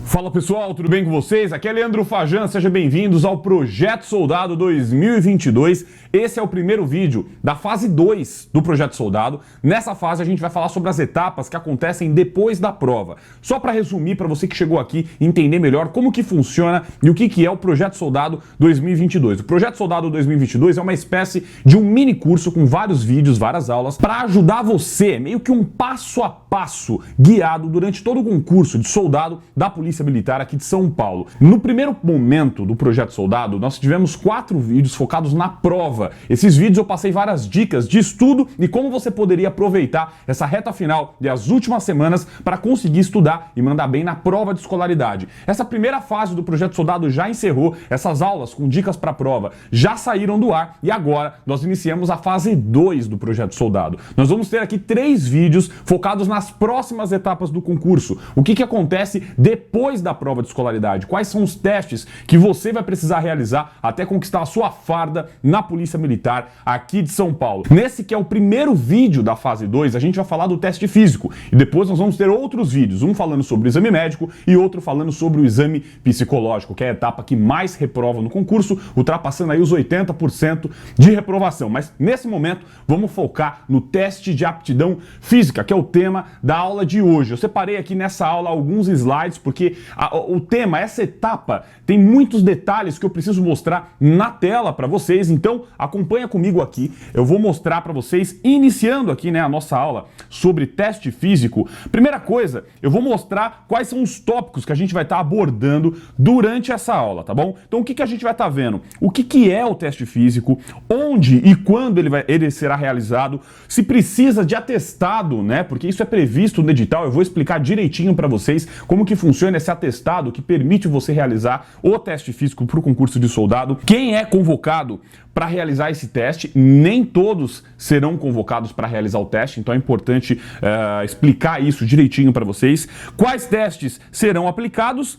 Fala pessoal, tudo bem com vocês? Aqui é Leandro Fajan, sejam bem-vindos ao Projeto Soldado 2022. Esse é o primeiro vídeo da fase 2 do Projeto Soldado. Nessa fase a gente vai falar sobre as etapas que acontecem depois da prova. Só para resumir, para você que chegou aqui entender melhor como que funciona e o que é o Projeto Soldado 2022. O Projeto Soldado 2022 é uma espécie de um mini curso com vários vídeos, várias aulas, para ajudar você, meio que um passo a passo guiado durante todo o concurso de soldado da Polícia Militar aqui de São Paulo. No primeiro momento do Projeto Soldado, nós tivemos 4 vídeos focados na prova. Esses vídeos eu passei várias dicas de estudo e como você poderia aproveitar essa reta final e as últimas semanas para conseguir estudar e mandar bem na prova de escolaridade. Essa primeira fase do Projeto Soldado já encerrou, essas aulas com dicas para a prova já saíram do ar e agora nós iniciamos a fase 2 do Projeto Soldado. Nós vamos ter aqui 3 vídeos focados nas próximas etapas do concurso. O que acontece depois da prova de escolaridade, quais são os testes que você vai precisar realizar até conquistar a sua farda na Polícia Militar aqui de São Paulo. Nesse que é o primeiro vídeo da fase 2, a gente vai falar do teste físico e depois nós vamos ter outros vídeos, um falando sobre o exame médico e outro falando sobre o exame psicológico, que é a etapa que mais reprova no concurso, ultrapassando aí os 80% de reprovação. Mas nesse momento vamos focar no teste de aptidão física, que é o tema da aula de hoje. Eu separei aqui nessa aula alguns slides porque o tema, essa etapa, tem muitos detalhes que eu preciso mostrar na tela para vocês, então acompanha comigo aqui, eu vou mostrar para vocês, iniciando aqui a nossa aula sobre teste físico. Primeira coisa, eu vou mostrar quais são os tópicos que a gente vai estar abordando durante essa aula, tá bom? Então o que a gente vai estar vendo? O que é o teste físico, onde e quando ele será realizado, se precisa de atestado, né? Porque isso é previsto no edital, eu vou explicar direitinho para vocês como que funciona esse atestado que permite você realizar o teste físico para o concurso de soldado. Quem é convocado para realizar esse teste? Nem todos serão convocados para realizar o teste, então é importante explicar isso direitinho para vocês. Quais testes serão aplicados?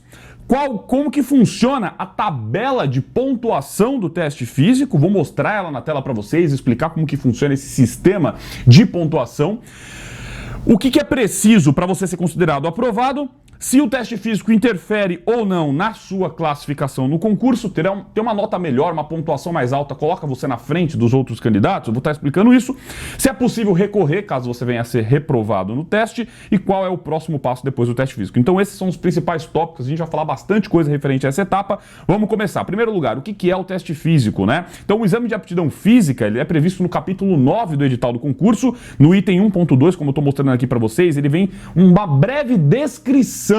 Como que funciona a tabela de pontuação do teste físico? Vou mostrar ela na tela para vocês, explicar como que funciona esse sistema de pontuação. O que é preciso para você ser considerado aprovado? Se o teste físico interfere ou não na sua classificação no concurso, ter uma nota melhor, uma pontuação mais alta, coloca você na frente dos outros candidatos, eu vou estar explicando isso. Se é possível recorrer, caso você venha a ser reprovado no teste, e qual é o próximo passo depois do teste físico. Então esses são os principais tópicos, a gente vai falar bastante coisa referente a essa etapa. Vamos começar. Em primeiro lugar, o que é o teste físico, né? Então o exame de aptidão física, ele é previsto no capítulo 9 do edital do concurso, no item 1.2, como eu estou mostrando aqui para vocês, ele vem uma breve descrição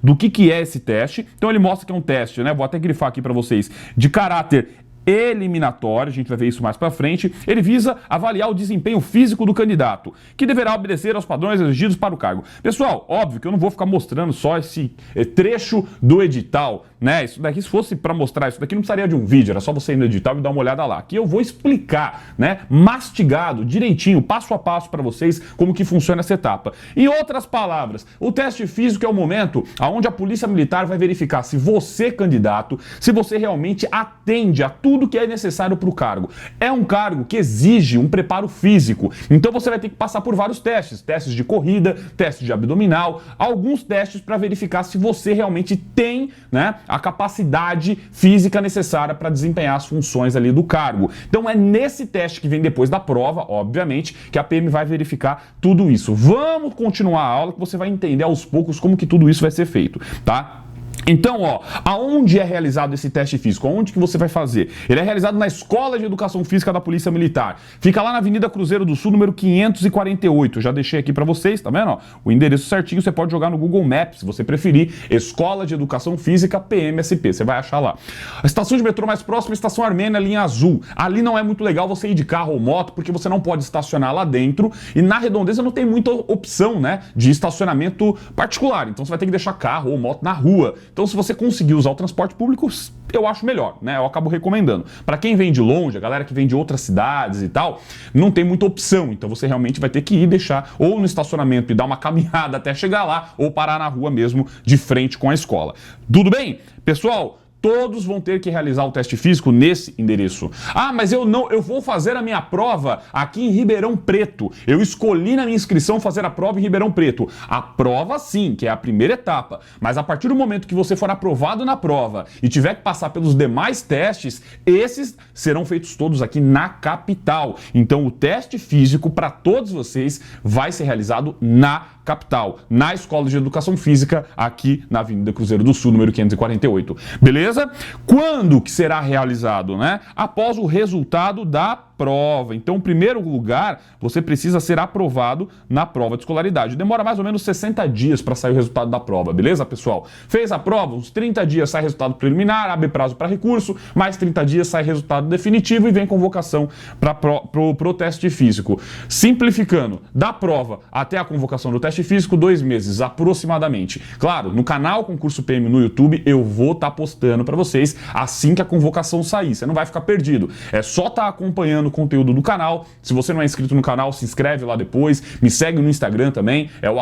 do que é esse teste. Então ele mostra que é um teste, né? Vou até grifar aqui para vocês, de caráter eliminatório, a gente vai ver isso mais para frente. Ele visa avaliar o desempenho físico do candidato, que deverá obedecer aos padrões exigidos para o cargo. Pessoal, óbvio que eu não vou ficar mostrando só esse trecho do edital, né? Isso daqui, se fosse para mostrar isso daqui, não precisaria de um vídeo, era só você ir no edital e dar uma olhada lá. Aqui eu vou explicar, né, mastigado, direitinho, passo a passo para vocês como que funciona essa etapa. Em outras palavras, o teste físico é o momento onde a Polícia Militar vai verificar se você, candidato, se você realmente atende a tudo que é necessário para o cargo. É um cargo que exige um preparo físico, então você vai ter que passar por vários testes de corrida, testes de abdominal, alguns testes para verificar se você realmente tem, né, a capacidade física necessária para desempenhar as funções ali do cargo. Então é nesse teste que vem depois da prova, obviamente, que a PM vai verificar tudo isso. Vamos continuar a aula que você vai entender aos poucos como que tudo isso vai ser feito, tá? Então, aonde é realizado esse teste físico? Aonde que você vai fazer? Ele é realizado na Escola de Educação Física da Polícia Militar. Fica lá na Avenida Cruzeiro do Sul, número 548. Eu já deixei aqui para vocês, tá vendo? O endereço certinho, você pode jogar no Google Maps, se você preferir. Escola de Educação Física PMSP, você vai achar lá. A estação de metrô mais próxima é a Estação Armênia, linha azul. Ali não é muito legal você ir de carro ou moto, porque você não pode estacionar lá dentro. E na Redondeza não tem muita opção, né, de estacionamento particular. Então você vai ter que deixar carro ou moto na rua. Então, se você conseguir usar o transporte público, eu acho melhor, né? Eu acabo recomendando. Para quem vem de longe, a galera que vem de outras cidades e tal, não tem muita opção. Então, você realmente vai ter que ir deixar ou no estacionamento e dar uma caminhada até chegar lá, ou parar na rua mesmo, de frente com a escola. Tudo bem? Pessoal, todos vão ter que realizar o teste físico nesse endereço. Ah, mas eu vou fazer a minha prova aqui em Ribeirão Preto. Eu escolhi na minha inscrição fazer a prova em Ribeirão Preto. A prova sim, que é a primeira etapa, mas a partir do momento que você for aprovado na prova e tiver que passar pelos demais testes, esses serão feitos todos aqui na capital. Então o teste físico para todos vocês vai ser realizado na capital, na Escola de Educação Física, aqui na Avenida Cruzeiro do Sul, número 548. Beleza? Quando que será realizado, né? Após o resultado da prova. Então, em primeiro lugar, você precisa ser aprovado na prova de escolaridade. Demora mais ou menos 60 dias para sair o resultado da prova, beleza, pessoal? Fez a prova, uns 30 dias sai resultado preliminar, abre prazo para recurso, mais 30 dias sai resultado definitivo e vem convocação para o teste físico. Simplificando, da prova até a convocação do teste físico, 2 meses aproximadamente. Claro, no canal Concurso PM no YouTube, eu vou estar postando para vocês assim que a convocação sair. Você não vai ficar perdido. É só estar acompanhando o conteúdo do canal. Se você não é inscrito no canal, se inscreve lá depois. Me segue no Instagram também. É o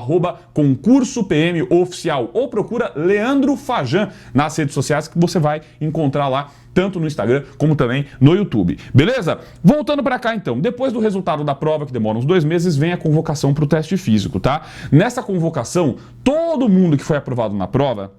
@Concurso PM Oficial. Ou procura Leandro Fajan nas redes sociais que você vai encontrar lá, tanto no Instagram como também no YouTube. Beleza? Voltando para cá então, depois do resultado da prova, que demora uns 2 meses, vem a convocação para o teste físico, tá? Nessa convocação, todo mundo que foi aprovado na prova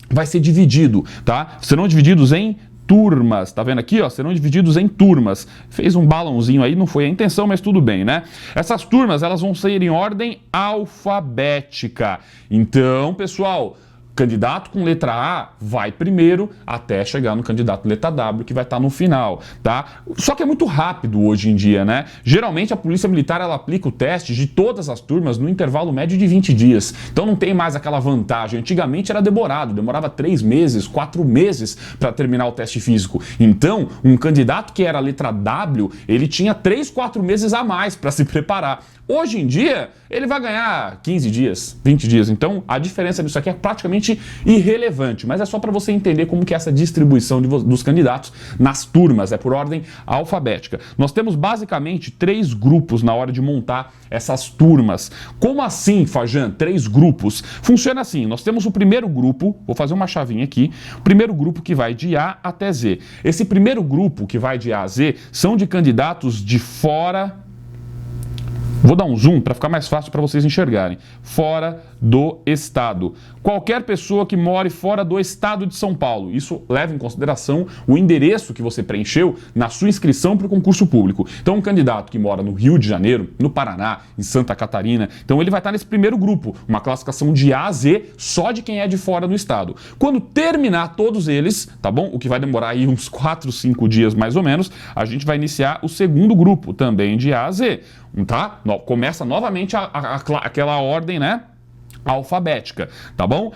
vai ser dividido, tá? Serão divididos em turmas, tá vendo aqui, ó? Serão divididos em turmas. Fez um balãozinho aí, não foi a intenção, mas tudo bem, né? Essas turmas, elas vão ser em ordem alfabética. Então, pessoal, candidato com letra A vai primeiro até chegar no candidato letra W, que vai estar no final, tá? Só que é muito rápido hoje em dia, né? Geralmente a Polícia Militar, ela aplica o teste de todas as turmas no intervalo médio de 20 dias. Então não tem mais aquela vantagem. Antigamente era demorava 3 meses, 4 meses para terminar o teste físico. Então, um candidato que era letra W, ele tinha 3, 4 meses a mais para se preparar. Hoje em dia, ele vai ganhar 15 dias, 20 dias. Então, a diferença disso aqui é praticamente irrelevante, mas é só para você entender como que é essa distribuição dos candidatos nas turmas, é por ordem alfabética. Nós temos basicamente 3 grupos na hora de montar essas turmas. Como assim, Fajan? 3 grupos? Funciona assim, nós temos o primeiro grupo, vou fazer uma chavinha aqui, o primeiro grupo que vai de A até Z. Esse primeiro grupo que vai de A a Z são de candidatos de fora. Vou dar um zoom para ficar mais fácil para vocês enxergarem. Fora do estado. Qualquer pessoa que more fora do estado de São Paulo. Isso leva em consideração o endereço que você preencheu na sua inscrição para o concurso público. Então, um candidato que mora no Rio de Janeiro, no Paraná, em Santa Catarina, então ele vai estar nesse primeiro grupo. Uma classificação de A a Z só de quem é de fora do estado. Quando terminar todos eles, tá bom? O que vai demorar aí uns 4, 5 dias mais ou menos, a gente vai iniciar o segundo grupo, também de A a Z. Tá? Começa novamente aquela ordem, né, alfabética, tá bom?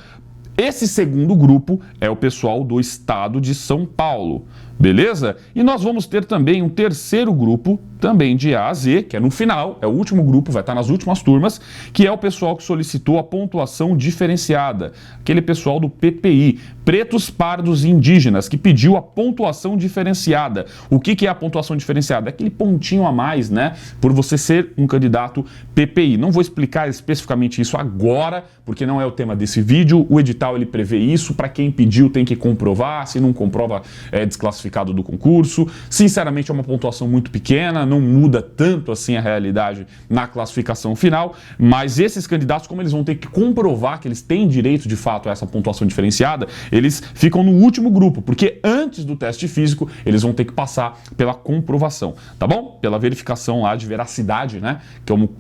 Esse segundo grupo é o pessoal do estado de São Paulo, beleza? E nós vamos ter também um terceiro grupo, também de A a Z, que é no final, é o último grupo, vai estar nas últimas turmas, que é o pessoal que solicitou a pontuação diferenciada, aquele pessoal do PPI, pretos, pardos e indígenas, que pediu a pontuação diferenciada. O que é a pontuação diferenciada? É aquele pontinho a mais, né, por você ser um candidato PPI. Não vou explicar especificamente isso agora, porque não é o tema desse vídeo. O edital, ele prevê isso, para quem pediu tem que comprovar, se não comprova é desclassificado do concurso. Sinceramente, é uma pontuação muito pequena, não muda tanto assim a realidade na classificação final, mas esses candidatos, como eles vão ter que comprovar que eles têm direito de fato a essa pontuação diferenciada, eles ficam no último grupo, porque antes do teste físico eles vão ter que passar pela comprovação, tá bom? Pela verificação lá de veracidade, né?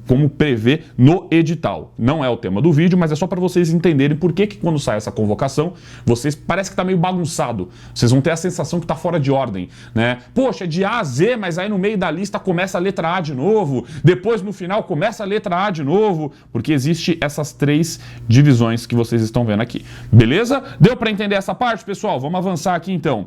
Como prevê no edital. Não é o tema do vídeo, mas é só para vocês entenderem por que quando sai essa convocação, vocês parece que tá meio bagunçado. Vocês vão ter a sensação que tá fora de ordem, né? Poxa, é de A a Z, mas aí no meio da lista começa a letra A de novo, depois no final começa a letra A de novo, porque existe essas 3 divisões que vocês estão vendo aqui. Beleza? Deu para entender essa parte, pessoal? Vamos avançar aqui então.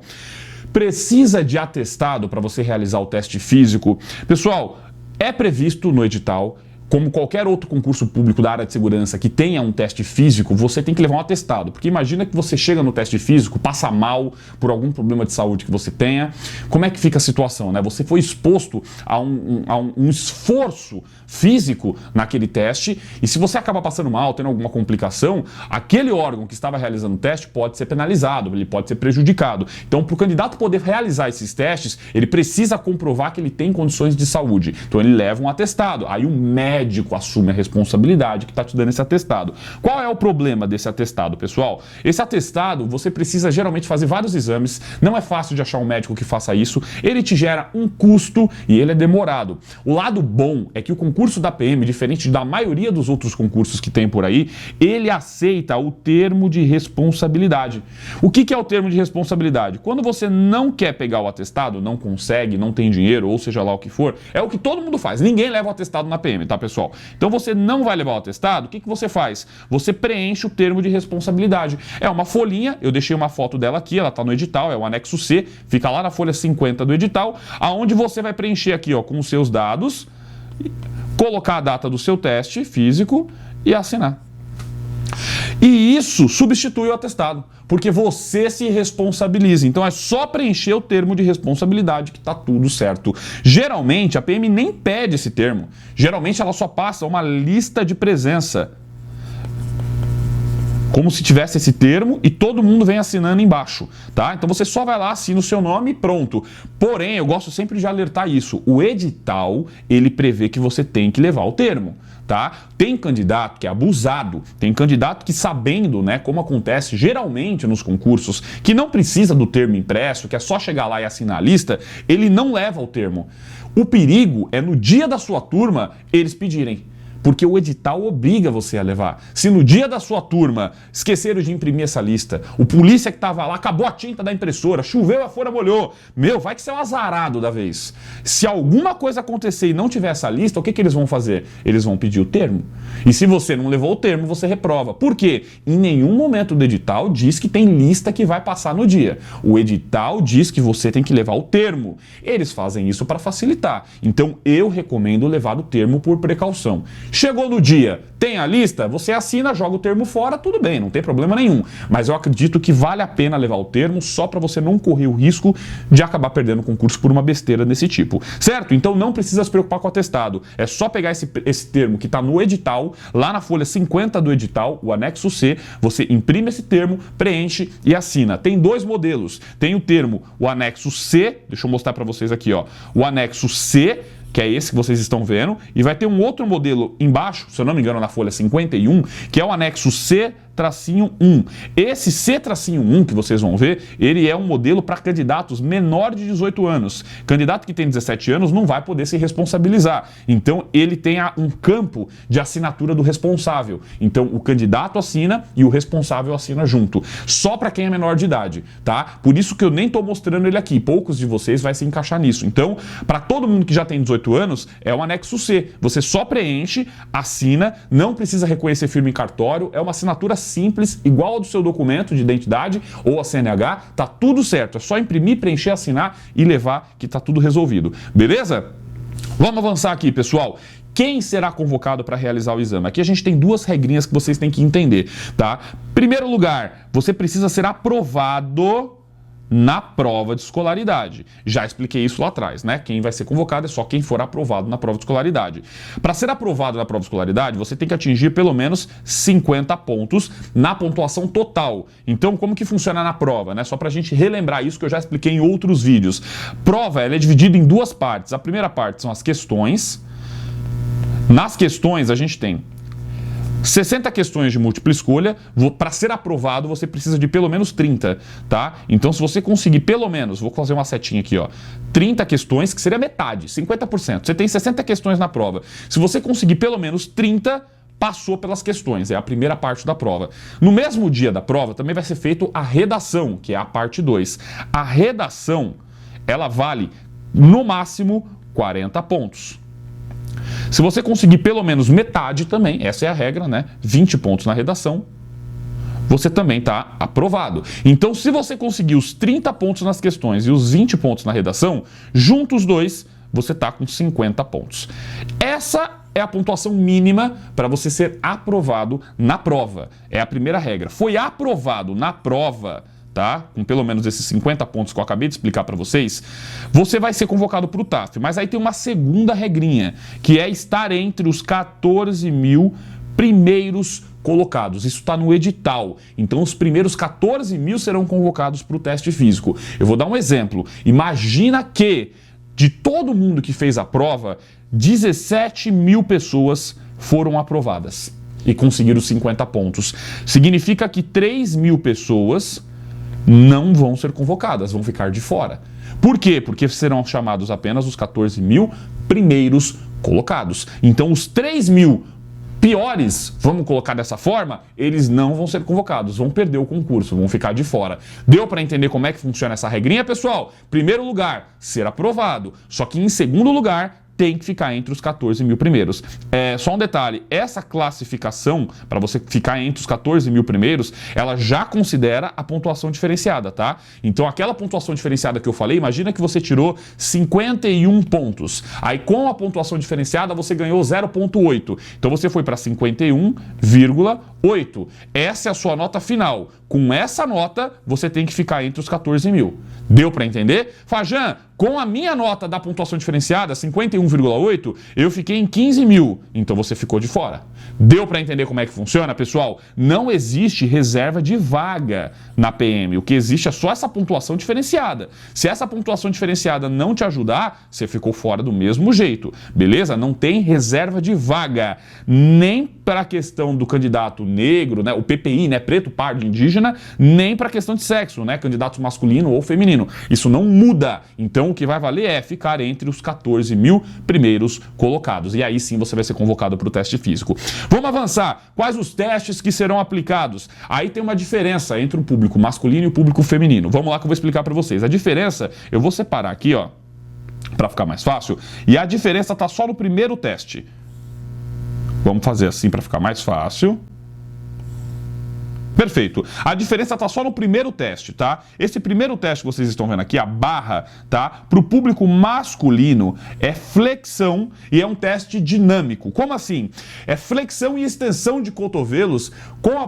Precisa de atestado para você realizar o teste físico? Pessoal, é previsto no edital como qualquer outro concurso público da área de segurança que tenha um teste físico, você tem que levar um atestado. Porque imagina que você chega no teste físico, passa mal por algum problema de saúde que você tenha. Como é que fica a situação, né? Você foi exposto a um esforço físico naquele teste, e se você acaba passando mal, tendo alguma complicação, aquele órgão que estava realizando o teste pode ser penalizado, ele pode ser prejudicado. Então, para o candidato poder realizar esses testes, ele precisa comprovar que ele tem condições de saúde. Então, ele leva um atestado. Aí o médico assume a responsabilidade que está te dando esse atestado. Qual é o problema desse atestado, pessoal? Esse atestado, você precisa geralmente fazer vários exames, não é fácil de achar um médico que faça isso, ele te gera um custo e ele é demorado. O lado bom é que o concurso da PM, diferente da maioria dos outros concursos que tem por aí, ele aceita o termo de responsabilidade. O que é o termo de responsabilidade? Quando você não quer pegar o atestado, não consegue, não tem dinheiro, ou seja lá o que for, é o que todo mundo faz. Ninguém leva o atestado na PM, tá, pessoal? Então você não vai levar o atestado, o que você faz? Você preenche o termo de responsabilidade. É uma folhinha, eu deixei uma foto dela aqui, ela tá no edital, é o anexo C, fica lá na folha 50 do edital, aonde você vai preencher aqui, ó, com os seus dados, colocar a data do seu teste físico e assinar. E isso substitui o atestado, porque você se responsabiliza. Então é só preencher o termo de responsabilidade que está tudo certo. Geralmente a PM nem pede esse termo. Geralmente ela só passa uma lista de presença, como se tivesse esse termo e todo mundo vem assinando embaixo, tá? Então você só vai lá, assina o seu nome e pronto. Porém, eu gosto sempre de alertar isso. O edital, ele prevê que você tem que levar o termo, tá? Tem candidato que é abusado, tem candidato que, sabendo, né, como acontece geralmente nos concursos, que não precisa do termo impresso, que é só chegar lá e assinar a lista, ele não leva o termo. O perigo é no dia da sua turma eles pedirem. Porque o edital obriga você a levar. Se no dia da sua turma esqueceram de imprimir essa lista, o polícia que estava lá acabou a tinta da impressora, choveu, a folha molhou, vai que você é um azarado da vez. Se alguma coisa acontecer e não tiver essa lista, o que eles vão fazer? Eles vão pedir o termo. E se você não levou o termo, você reprova. Por quê? Em nenhum momento do edital diz que tem lista que vai passar no dia. O edital diz que você tem que levar o termo. Eles fazem isso para facilitar. Então eu recomendo levar o termo por precaução. Chegou no dia, tem a lista, você assina, joga o termo fora, tudo bem, não tem problema nenhum. Mas eu acredito que vale a pena levar o termo só para você não correr o risco de acabar perdendo o concurso por uma besteira desse tipo, certo? Então não precisa se preocupar com o atestado, é só pegar esse termo que está no edital, lá na folha 50 do edital, o anexo C, você imprime esse termo, preenche e assina. Tem dois modelos, tem o termo, o anexo C, deixa eu mostrar para vocês aqui, ó, o anexo C, que é esse que vocês estão vendo, e vai ter um outro modelo embaixo, se eu não me engano, na folha 51, que é o anexo C-1. Esse C-1 que vocês vão ver, ele é um modelo para candidatos menores de 18 anos. Candidato que tem 17 anos não vai poder se responsabilizar. Então, ele tem um campo de assinatura do responsável. Então, o candidato assina e o responsável assina junto. Só para quem é menor de idade, tá? Por isso que eu nem estou mostrando ele aqui. Poucos de vocês vai se encaixar nisso. Então, para todo mundo que já tem 18 anos, é o anexo C. Você só preenche, assina, não precisa reconhecer firma em cartório, é uma assinatura simples, igual ao do seu documento de identidade ou a CNH, tá tudo certo. É só imprimir, preencher, assinar e levar que tá tudo resolvido. Beleza? Vamos avançar aqui, pessoal. Quem será convocado para realizar o exame? Aqui a gente tem duas regrinhas que vocês têm que entender, tá? Primeiro lugar, você precisa ser aprovado na prova de escolaridade. Já expliquei isso lá atrás, né? Quem vai ser convocado é só quem for aprovado na prova de escolaridade. Para ser aprovado na prova de escolaridade, você tem que atingir pelo menos 50 pontos na pontuação total. Então, como que funciona na prova, né? Só para a gente relembrar isso que eu já expliquei em outros vídeos. Prova, ela é dividida em duas partes. A primeira parte são as questões. Nas questões, a gente tem 60 questões de múltipla escolha. Para ser aprovado, você precisa de pelo menos 30, tá? Então, se você conseguir pelo menos, vou fazer uma setinha aqui, ó, 30 questões, que seria metade, 50%. Você tem 60 questões na prova. Se você conseguir pelo menos 30, passou pelas questões, é a primeira parte da prova. No mesmo dia da prova, também vai ser feito a redação, que é a parte 2. A redação, ela vale, no máximo, 40 pontos. Se você conseguir pelo menos metade também, essa é a regra, né? 20 pontos na redação, você também está aprovado. Então, se você conseguir os 30 pontos nas questões e os 20 pontos na redação, juntos os dois, você está com 50 pontos. Essa é a pontuação mínima para você ser aprovado na prova. É a primeira regra. Foi aprovado na prova, tá? Com pelo menos esses 50 pontos que eu acabei de explicar para vocês, você vai ser convocado para o TAF. Mas aí tem uma segunda regrinha, que é estar entre os 14 mil primeiros colocados. Isso está no edital. Então, os primeiros 14 mil serão convocados para o teste físico. Eu vou dar um exemplo. Imagina que, de todo mundo que fez a prova, 17 mil pessoas foram aprovadas e conseguiram 50 pontos. Significa que 3 mil pessoas não vão ser convocadas, vão ficar de fora. Por quê? Porque serão chamados apenas os 14 mil primeiros colocados. Então, os 3 mil piores, vamos colocar dessa forma, eles não vão ser convocados, vão perder o concurso, vão ficar de fora. Deu para entender como é que funciona essa regrinha, pessoal? Primeiro lugar, ser aprovado. Só que em segundo lugar, tem que ficar entre os 14 mil primeiros. Só um detalhe, essa classificação, para você ficar entre os 14 mil primeiros, ela já considera a pontuação diferenciada, tá? Então, aquela pontuação diferenciada que eu falei, imagina que você tirou 51 pontos. Aí, com a pontuação diferenciada, você ganhou 0,8. Então, você foi para 51,8. Essa é a sua nota final. Com essa nota, você tem que ficar entre os 14 mil. Deu para entender? Fajan, com a minha nota da pontuação diferenciada, 51,8, eu fiquei em 15 mil. Então você ficou de fora. Deu para entender como é que funciona, pessoal? Não existe reserva de vaga na PM. O que existe é só essa pontuação diferenciada. Se essa pontuação diferenciada não te ajudar, você ficou fora do mesmo jeito. Beleza? Não tem reserva de vaga. Nem para a questão do candidato negro, né, o PPI, né, preto, pardo, indígena, nem para a questão de sexo, né, candidato masculino ou feminino. Isso não muda. Então, o que vai valer é ficar entre os 14 mil primeiros colocados. E aí sim você vai ser convocado para o teste físico. Vamos avançar. Quais os testes que serão aplicados? Aí tem uma diferença entre o público masculino e o público feminino. Vamos lá que eu vou explicar para vocês. A diferença, eu vou separar aqui, ó, para ficar mais fácil. E a diferença está só no primeiro teste. Vamos fazer assim para ficar mais fácil. Perfeito. A diferença está só no primeiro teste, tá? Esse primeiro teste que vocês estão vendo aqui, a barra, tá? Para o público masculino é flexão e é um teste dinâmico. Como assim? É flexão e extensão de cotovelos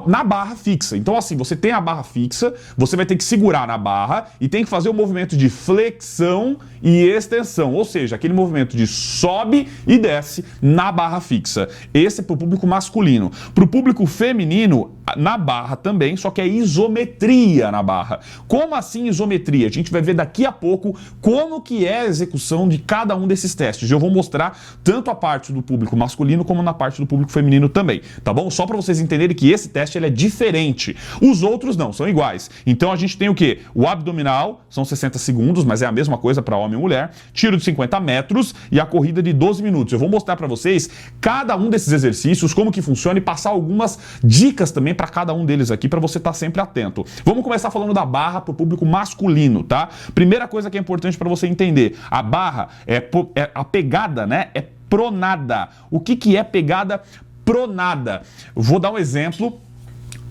na barra fixa. Então, assim, você tem a barra fixa, você vai ter que segurar na barra e tem que fazer o movimento de flexão e extensão. Ou seja, aquele movimento de sobe e desce na barra fixa. Esse é para o público masculino. Para o público feminino, na barra também, só que é isometria na barra. Como assim isometria? A gente vai ver daqui a pouco como que é a execução de cada um desses testes. Eu vou mostrar tanto a parte do público masculino como na parte do público feminino também, tá bom? Só para vocês entenderem que esse teste ele é diferente. Os outros não, são iguais. Então a gente tem o quê? O abdominal, são 60 segundos, mas é a mesma coisa para homem e mulher. Tiro de 50 metros e a corrida de 12 minutos. Eu vou mostrar para vocês cada um desses exercícios, como que funciona e passar algumas dicas também para cada um deles aqui, para você estar sempre atento. Vamos começar falando da barra para o público masculino, tá? Primeira coisa que é importante para você entender, a barra a pegada, né? É pronada. O que é pegada pronada? Vou dar um exemplo.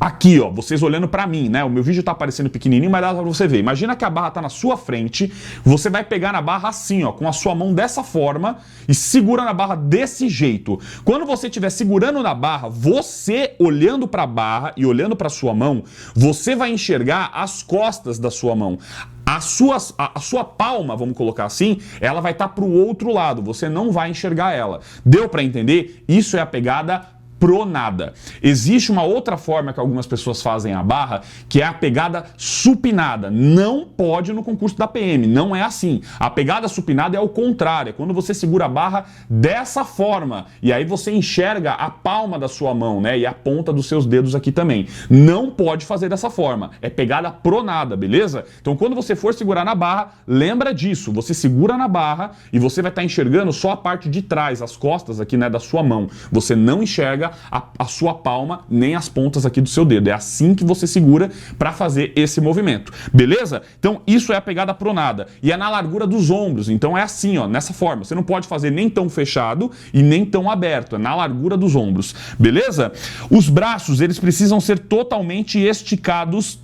Aqui, ó, vocês olhando pra mim, né? O meu vídeo tá aparecendo pequenininho, mas dá pra você ver. Imagina que a barra tá na sua frente, você vai pegar na barra assim, ó, com a sua mão dessa forma e segura na barra desse jeito. Quando você estiver segurando na barra, você olhando pra barra e olhando pra sua mão, você vai enxergar as costas da sua mão. A sua palma, vamos colocar assim, ela vai estar pro outro lado, você não vai enxergar ela. Deu pra entender? Isso é a pegada pronada. Existe uma outra forma que algumas pessoas fazem a barra, que é a pegada supinada. Não pode no concurso da PM, não é assim. A pegada supinada é o contrário, é quando você segura a barra dessa forma, e aí você enxerga a palma da sua mão, né, e a ponta dos seus dedos aqui também. Não pode fazer dessa forma, é pegada pronada, beleza? Então quando você for segurar na barra, lembra disso, você segura na barra e você vai estar enxergando só a parte de trás, as costas aqui, né, da sua mão. Você não enxerga a sua palma nem as pontas aqui do seu dedo. É assim que você segura para fazer esse movimento. Beleza? Então isso é a pegada pronada. E é na largura dos ombros. Então é assim, ó, nessa forma. Você não pode fazer nem tão fechado e nem tão aberto. É na largura dos ombros. Beleza? Os braços, eles precisam ser totalmente esticados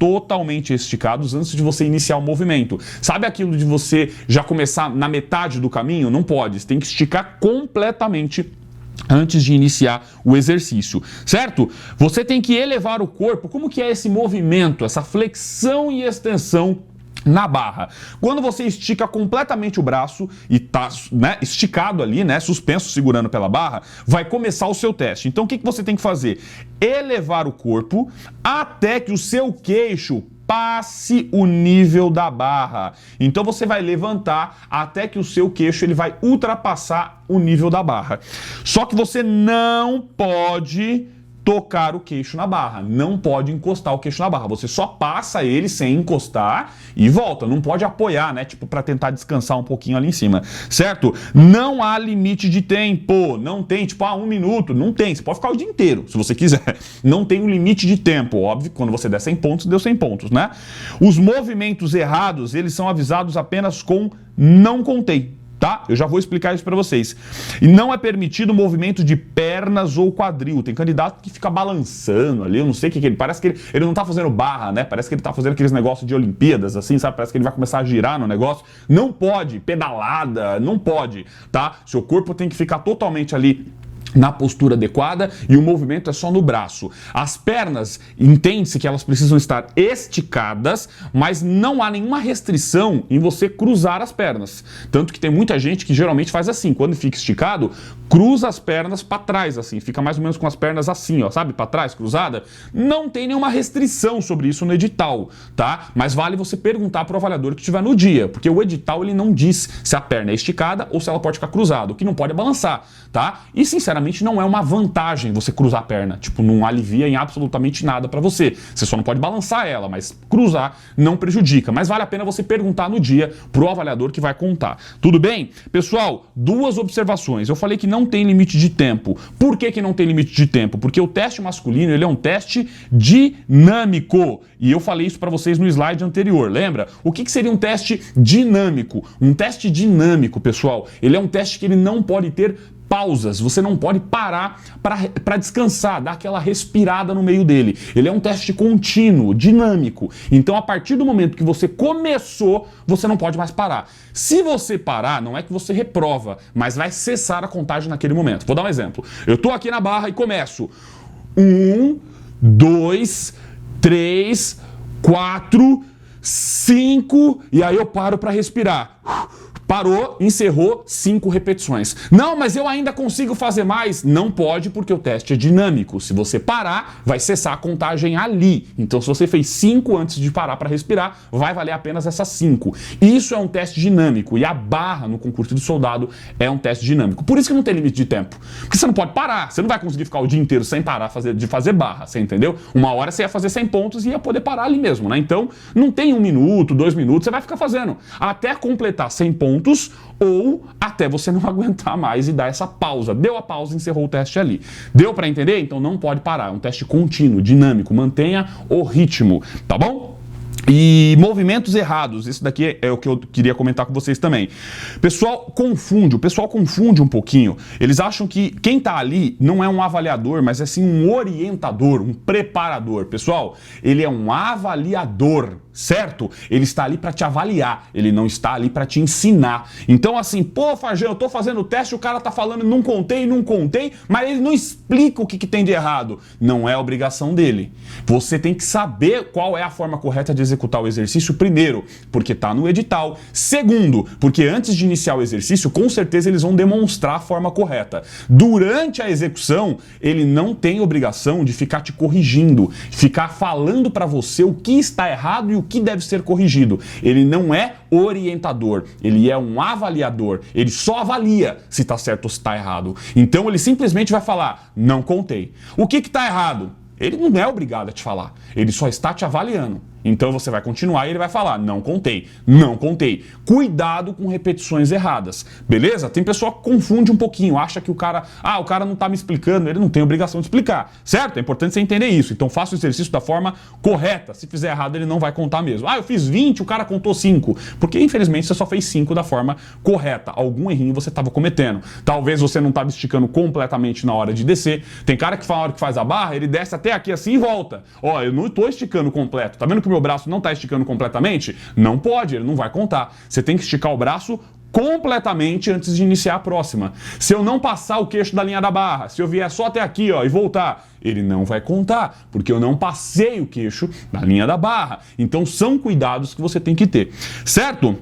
antes de você iniciar o movimento. Sabe aquilo de você já começar na metade do caminho? Não pode. Você tem que esticar completamente antes de iniciar o exercício, certo? Você tem que elevar o corpo. Como que é esse movimento, essa flexão e extensão na barra? Quando você estica completamente o braço e tá, né, esticado ali, né, suspenso, segurando pela barra, vai começar o seu teste. Então o que você tem que fazer? Elevar o corpo até que o seu queixo passe o nível da barra. Então você vai levantar até que o seu queixo ele vai ultrapassar o nível da barra. Só que você não pode tocar o queixo na barra, não pode encostar o queixo na barra, você só passa ele sem encostar e volta, não pode apoiar, né, tipo para tentar descansar um pouquinho ali em cima, certo? Não há limite de tempo, não tem tipo 1 minuto, não tem, você pode ficar o dia inteiro se você quiser, não tem um limite de tempo, óbvio, quando você der 100 pontos, deu 100 pontos, né? Os movimentos errados, eles são avisados apenas com não contei. Tá? Eu já vou explicar isso para vocês. E não é permitido o movimento de pernas ou quadril. Tem candidato que fica balançando ali, eu não sei o que ele... Parece que ele não tá fazendo barra, né? Parece que ele tá fazendo aqueles negócios de Olimpíadas, assim, sabe? Parece que ele vai começar a girar no negócio. Não pode, pedalada, não pode, tá? Seu corpo tem que ficar totalmente ali na postura adequada e o movimento é só no braço. As pernas, entende-se que elas precisam estar esticadas, mas não há nenhuma restrição em você cruzar as pernas. Tanto que tem muita gente que geralmente faz assim, quando fica esticado, cruza as pernas para trás, assim, fica mais ou menos com as pernas assim, ó, sabe, para trás, cruzada. Não tem nenhuma restrição sobre isso no edital, tá? Mas vale você perguntar para o avaliador que estiver no dia, porque o edital ele não diz se a perna é esticada ou se ela pode ficar cruzada, o que não pode é balançar, tá? E sinceramente não é uma vantagem você cruzar a perna, tipo, não alivia em absolutamente nada para você. Você só não pode balançar ela, mas cruzar não prejudica. Mas vale a pena você perguntar no dia pro avaliador que vai contar. Tudo bem? Pessoal, 2 observações. Eu falei que não tem limite de tempo. Por que não tem limite de tempo? Porque o teste masculino, ele é um teste dinâmico. E eu falei isso para vocês no slide anterior, lembra? O que seria um teste dinâmico? Um teste dinâmico, pessoal, ele é um teste que ele não pode ter pausas, você não pode parar para descansar, dar aquela respirada no meio dele. Ele é um teste contínuo, dinâmico. Então, a partir do momento que você começou, você não pode mais parar. Se você parar, não é que você reprova, mas vai cessar a contagem naquele momento. Vou dar um exemplo. Eu tô aqui na barra e começo. 1, 2, 3, 4, 5, e aí eu paro para respirar. Parou, encerrou, 5 repetições. Não, mas eu ainda consigo fazer mais. Não pode, porque o teste é dinâmico. Se você parar, vai cessar a contagem ali. Então, se você fez 5 antes de parar para respirar, vai valer apenas essas 5. Isso é um teste dinâmico. E a barra no concurso de soldado é um teste dinâmico. Por isso que não tem limite de tempo. Porque você não pode parar. Você não vai conseguir ficar o dia inteiro sem parar de fazer barra. Você entendeu? Uma hora você ia fazer 100 pontos e ia poder parar ali mesmo, né? Então, não tem 1 minuto, 2 minutos. Você vai ficar fazendo até completar 100 pontos ou até você não aguentar mais e dar essa pausa. Deu a pausa, encerrou o teste ali. Deu para entender? Então não pode parar. É um teste contínuo, dinâmico. Mantenha o ritmo, tá bom? E movimentos errados, isso daqui é o que eu queria comentar com vocês também. O pessoal confunde um pouquinho. Eles acham que quem tá ali não é um avaliador, mas é sim um orientador, um preparador. Pessoal, ele é um avaliador, certo? Ele está ali para te avaliar, ele não está ali para te ensinar. Então assim, pô, Fajão, eu tô fazendo o teste, o cara tá falando não contei, mas ele não explica o que tem de errado. Não é obrigação dele. Você tem que saber qual é a forma correta de executar o exercício, primeiro, porque tá no edital. Segundo, porque antes de iniciar o exercício, com certeza eles vão demonstrar a forma correta. Durante a execução, ele não tem obrigação de ficar te corrigindo, ficar falando para você o que está errado e o que deve ser corrigido. Ele não é orientador, ele é um avaliador. Ele só avalia se está certo ou se está errado. Então ele simplesmente vai falar, não contei. O que está errado? Ele não é obrigado a te falar, ele só está te avaliando. Então você vai continuar e ele vai falar, não contei, não contei. Cuidado com repetições erradas, beleza? Tem pessoa que confunde um pouquinho, acha que o cara não tá me explicando, ele não tem obrigação de explicar, certo? É importante você entender isso. Então faça o exercício da forma correta. Se fizer errado, ele não vai contar mesmo. Eu fiz 20, o cara contou 5. Porque infelizmente você só fez 5 da forma correta. Algum errinho você estava cometendo. Talvez você não estava esticando completamente na hora de descer. Tem cara que na hora que faz a barra, ele desce até aqui assim e volta. Eu não estou esticando completo. Tá vendo que o meu braço não está esticando completamente? Não pode, ele não vai contar. Você tem que esticar o braço completamente antes de iniciar a próxima. Se eu não passar o queixo da linha da barra, se eu vier só até aqui, ó, e voltar, ele não vai contar, porque eu não passei o queixo da linha da barra. Então são cuidados que você tem que ter, certo?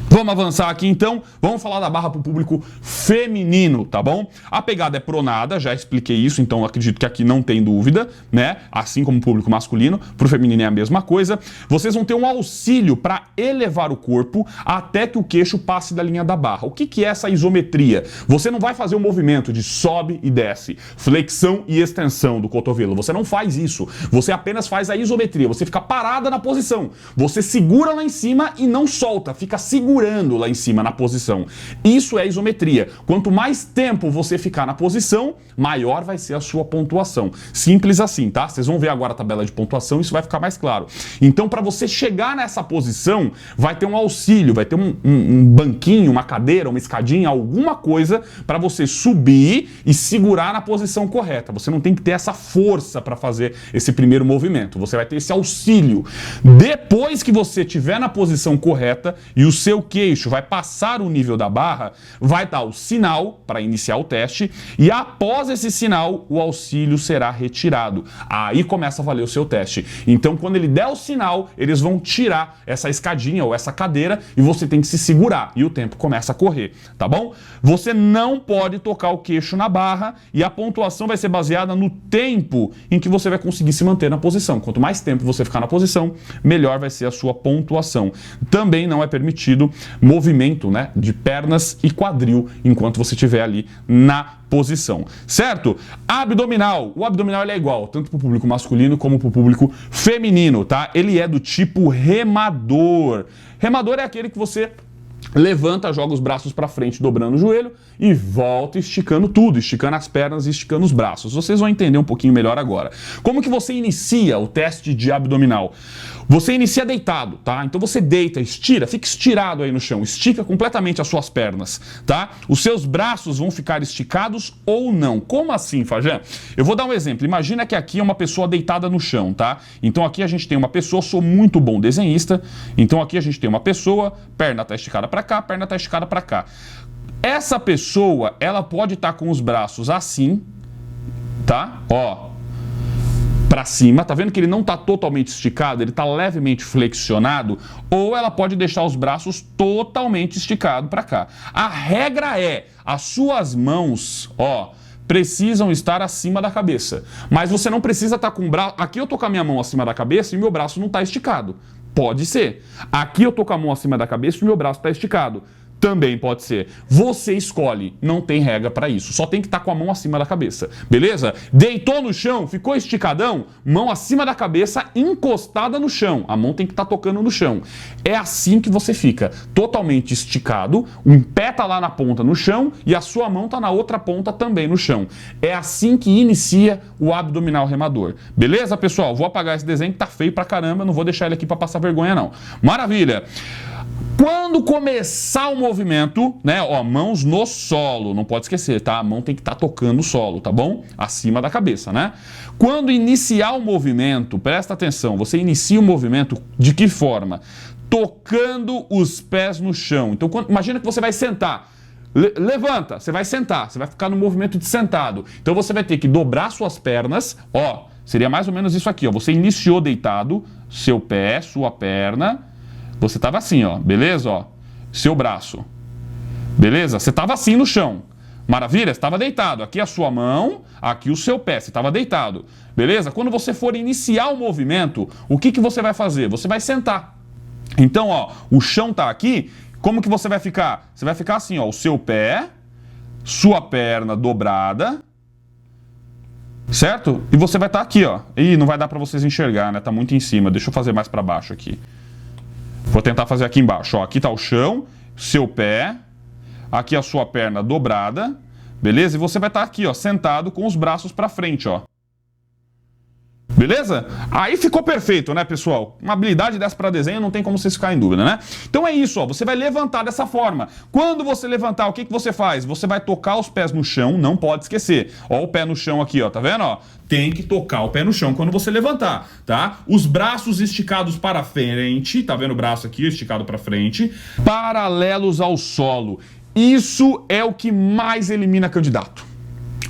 Vamos avançar aqui então, vamos falar da barra para o público feminino, tá bom? A pegada é pronada, já expliquei isso, então acredito que aqui não tem dúvida, né? Assim como o público masculino, para o feminino é a mesma coisa. Vocês vão ter um auxílio para elevar o corpo até que o queixo passe da linha da barra. O que é essa isometria? Você não vai fazer um movimento de sobe e desce, flexão e extensão do cotovelo, você não faz isso, você apenas faz a isometria, você fica parada na posição, você segura lá em cima e não solta, fica segurando lá em cima na posição. Isso é isometria. Quanto mais tempo você ficar na posição, maior vai ser a sua pontuação. Simples assim, tá? Vocês vão ver agora a tabela de pontuação, isso vai ficar mais claro. Então, para você chegar nessa posição, vai ter um auxílio, vai ter um banquinho, uma cadeira, uma escadinha, alguma coisa para você subir e segurar na posição correta. Você não tem que ter essa força para fazer esse primeiro movimento. Você vai ter esse auxílio. Depois que você estiver na posição correta e o seu queixo vai passar o nível da barra, vai dar o sinal para iniciar o teste e após esse sinal o auxílio será retirado. Aí começa a valer o seu teste. Então quando ele der o sinal, eles vão tirar essa escadinha ou essa cadeira e você tem que se segurar e o tempo começa a correr, tá bom? Você não pode tocar o queixo na barra e a pontuação vai ser baseada no tempo em que você vai conseguir se manter na posição. Quanto mais tempo você ficar na posição, melhor vai ser a sua pontuação. Também não é permitido movimento, né, de pernas e quadril enquanto você estiver ali na posição, certo? Abdominal. O abdominal ele é igual, tanto para o público masculino como para o público feminino, tá? Ele é do tipo remador. Remador é aquele que você levanta, joga os braços para frente, dobrando o joelho e volta esticando tudo, esticando as pernas e esticando os braços. Vocês vão entender um pouquinho melhor agora. Como que você inicia o teste de abdominal? Você inicia deitado, tá? Então você deita, estira, fica estirado aí no chão, estica completamente as suas pernas, tá? Os seus braços vão ficar esticados ou não. Como assim, Fajã? Eu vou dar um exemplo. Imagina que aqui é uma pessoa deitada no chão, tá? Então aqui a gente tem uma pessoa, sou muito bom desenhista, então aqui a gente tem uma pessoa, perna tá esticada para cá, perna tá esticada para cá. Essa pessoa, ela pode estar com os braços assim, tá? Ó, para cima, tá vendo que ele não tá totalmente esticado, ele tá levemente flexionado, ou ela pode deixar os braços totalmente esticados para cá. A regra é, as suas mãos, ó, precisam estar acima da cabeça. Mas você não precisa estar com o braço... Aqui eu tô com a minha mão acima da cabeça e meu braço não tá esticado. Pode ser. Aqui eu tô com a mão acima da cabeça e meu braço tá esticado. Também pode ser. Você escolhe, não tem regra para isso. Só tem que estar com a mão acima da cabeça, beleza? Deitou no chão, ficou esticadão, mão acima da cabeça, encostada no chão. A mão tem que estar tocando no chão. É assim que você fica, totalmente esticado, um pé tá lá na ponta no chão e a sua mão tá na outra ponta também no chão. É assim que inicia o abdominal remador. Beleza, pessoal? Vou apagar esse desenho que tá feio pra caramba, não vou deixar ele aqui para passar vergonha não. Maravilha! Quando começar o movimento, né, ó, mãos no solo, não pode esquecer, tá? A mão tem que estar tocando o solo, tá bom? Acima da cabeça, né? Quando iniciar o movimento, presta atenção, você inicia o movimento de que forma? Tocando os pés no chão. Então, imagina que você vai sentar. Levanta, você vai sentar, você vai ficar no movimento de sentado. Então, você vai ter que dobrar suas pernas, ó, seria mais ou menos isso aqui, ó. Você iniciou deitado, seu pé, sua perna... Você estava assim, ó, beleza? Ó, seu braço, beleza? Você estava assim no chão, maravilha? Você estava deitado, aqui a sua mão, aqui o seu pé, você estava deitado, beleza? Quando você for iniciar o movimento, o que você vai fazer? Você vai sentar. Então, ó, o chão tá aqui, como que você vai ficar? Você vai ficar assim, ó, o seu pé, sua perna dobrada, certo? E você vai estar aqui, ó. Ih, não vai dar para vocês enxergar, né? Tá muito em cima, deixa eu fazer mais para baixo aqui. Vou tentar fazer aqui embaixo, ó, aqui tá o chão, seu pé, aqui a sua perna dobrada, beleza? E você vai estar aqui, ó, sentado com os braços para frente, ó. Beleza? Aí ficou perfeito, né, pessoal? Uma habilidade dessa para desenho não tem como vocês ficarem em dúvida, né? Então é isso, ó. Você vai levantar dessa forma. Quando você levantar, o que você faz? Você vai tocar os pés no chão, não pode esquecer. Ó, o pé no chão aqui, ó, tá vendo, ó? Tem que tocar o pé no chão quando você levantar, tá? Os braços esticados para frente, tá vendo o braço aqui esticado para frente, paralelos ao solo. Isso é o que mais elimina candidato.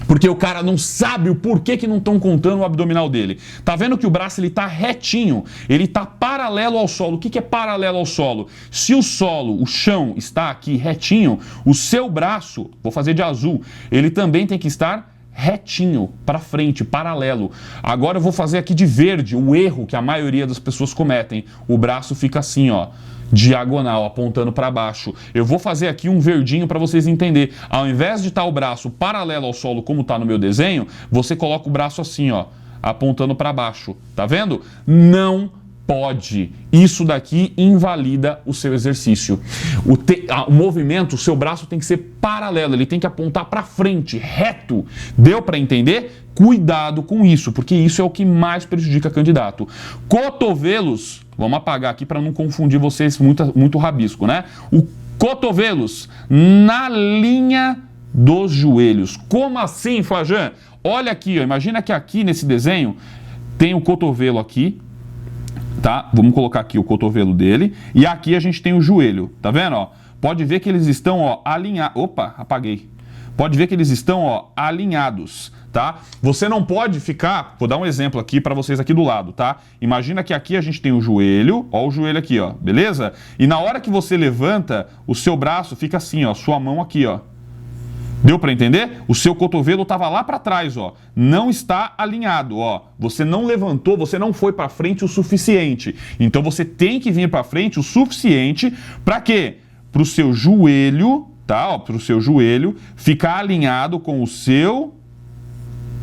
Porque o cara não sabe o porquê que não estão contando o abdominal dele. Tá vendo que o braço ele tá retinho, ele tá paralelo ao solo. O que é paralelo ao solo? Se o solo, o chão está aqui retinho, o seu braço, vou fazer de azul, ele também tem que estar retinho, para frente, paralelo. Agora eu vou fazer aqui de verde, o erro que a maioria das pessoas cometem. O braço fica assim, ó, diagonal, apontando para baixo. Eu vou fazer aqui um verdinho para vocês entenderem. Ao invés de estar o braço paralelo ao solo como está no meu desenho, você coloca o braço assim, ó, apontando para baixo. Tá vendo? Não pode. Isso daqui invalida o seu exercício. O movimento, o seu braço tem que ser paralelo, ele tem que apontar para frente, reto. Deu para entender? Cuidado com isso, porque isso é o que mais prejudica candidato. Cotovelos, vamos apagar aqui para não confundir vocês muito rabisco, né? O cotovelos na linha dos joelhos. Como assim, Flajan? Olha aqui, ó, imagina que aqui nesse desenho tem o cotovelo aqui, tá? Vamos colocar aqui o cotovelo dele e aqui a gente tem o joelho, tá vendo, ó? Pode ver que eles estão, ó, alinhados. Opa, apaguei. Pode ver que eles estão, ó, alinhados, tá? Você não pode ficar, vou dar um exemplo aqui para vocês aqui do lado, tá? Imagina que aqui a gente tem o joelho, ó, o joelho aqui, ó, beleza? E na hora que você levanta, o seu braço fica assim, ó, sua mão aqui, ó. Deu para entender? O seu cotovelo estava lá para trás, ó. Não está alinhado, ó. Você não levantou, você não foi para frente o suficiente. Então você tem que vir para frente o suficiente para quê? Para o seu joelho, tá? Ó, para o seu joelho ficar alinhado com o seu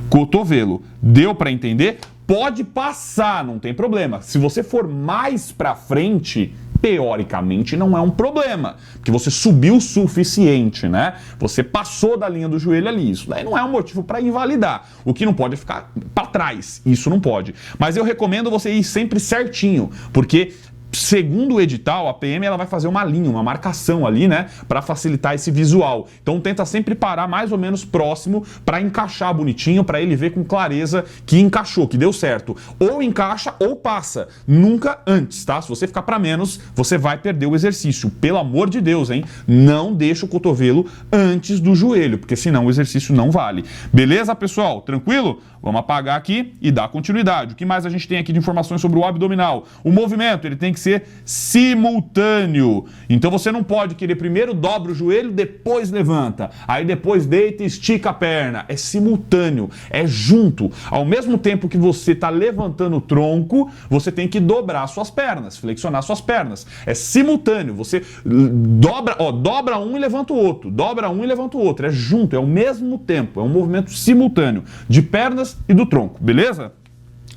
cotovelo. Deu para entender? Pode passar, não tem problema. Se você for mais para frente, teoricamente não é um problema, porque você subiu o suficiente, né? Você passou da linha do joelho ali. Isso daí não é um motivo para invalidar. O que não pode é ficar para trás. Isso não pode. Mas eu recomendo você ir sempre certinho, porque segundo o edital, a PM ela vai fazer uma linha, uma marcação ali, né, para facilitar esse visual. Então tenta sempre parar mais ou menos próximo para encaixar bonitinho, para ele ver com clareza que encaixou, que deu certo. Ou encaixa ou passa, nunca antes, tá? Se você ficar para menos, você vai perder o exercício. Pelo amor de Deus, hein? Não deixa o cotovelo antes do joelho, porque senão o exercício não vale. Beleza, pessoal? Tranquilo? Vamos apagar aqui e dar continuidade. O que mais a gente tem aqui de informações sobre o abdominal? O movimento, ele tem que ser simultâneo. Então você não pode querer primeiro dobra o joelho, depois levanta. Aí depois deita e estica a perna. É simultâneo, é junto. Ao mesmo tempo que você está levantando o tronco, você tem que dobrar suas pernas, flexionar suas pernas. É simultâneo. Você dobra um e levanta o outro. Dobra um e levanta o outro. É junto, é ao mesmo tempo. É um movimento simultâneo de pernas e do tronco, beleza?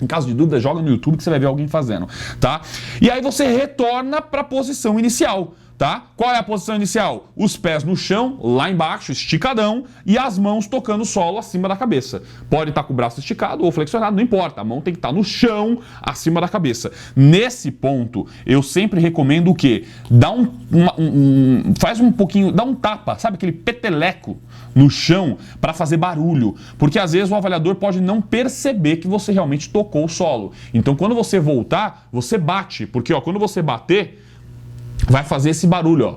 Em caso de dúvida, joga no YouTube que você vai ver alguém fazendo, tá? E aí você retorna para a posição inicial, tá? Qual é a posição inicial? Os pés no chão, lá embaixo, esticadão, e as mãos tocando o solo acima da cabeça. Pode estar com o braço esticado ou flexionado, não importa. A mão tem que estar no chão, acima da cabeça. Nesse ponto, eu sempre recomendo o quê? Dá faz um pouquinho, dá um tapa, sabe aquele peteleco no chão para fazer barulho, porque às vezes o avaliador pode não perceber que você realmente tocou o solo. Então, quando você voltar, você bate, porque ó, quando você bater, vai fazer esse barulho, ó.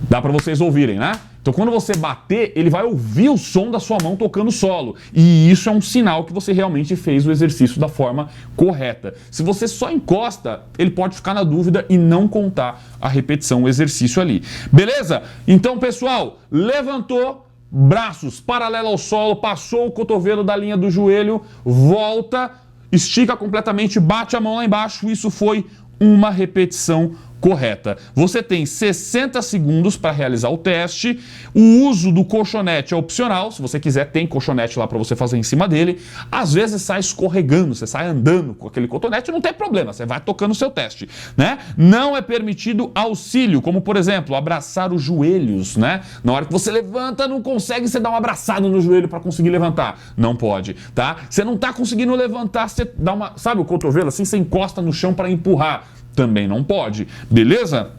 Dá para vocês ouvirem, né? Então, quando você bater, ele vai ouvir o som da sua mão tocando o solo. E isso é um sinal que você realmente fez o exercício da forma correta. Se você só encosta, ele pode ficar na dúvida e não contar a repetição, o exercício ali. Beleza? Então, pessoal, levantou, braços paralelo ao solo, passou o cotovelo da linha do joelho, volta, estica completamente, bate a mão lá embaixo. Isso foi uma repetição correta. Você tem 60 segundos para realizar o teste. O uso do colchonete é opcional. Se você quiser, tem colchonete lá para você fazer em cima dele. Às vezes sai escorregando, você sai andando com aquele cotonete, não tem problema, você vai tocando o seu teste, né? Não é permitido auxílio, como por exemplo, abraçar os joelhos, né? Na hora que você levanta, não consegue, você dá uma abraçada no joelho para conseguir levantar. Não pode, tá? Você não tá conseguindo levantar, você dá uma, sabe o cotovelo assim, você encosta no chão para empurrar. Também não pode, beleza?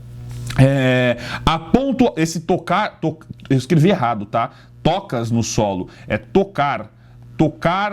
Esse tocar, eu escrevi errado, tá? Tocas no solo, é tocar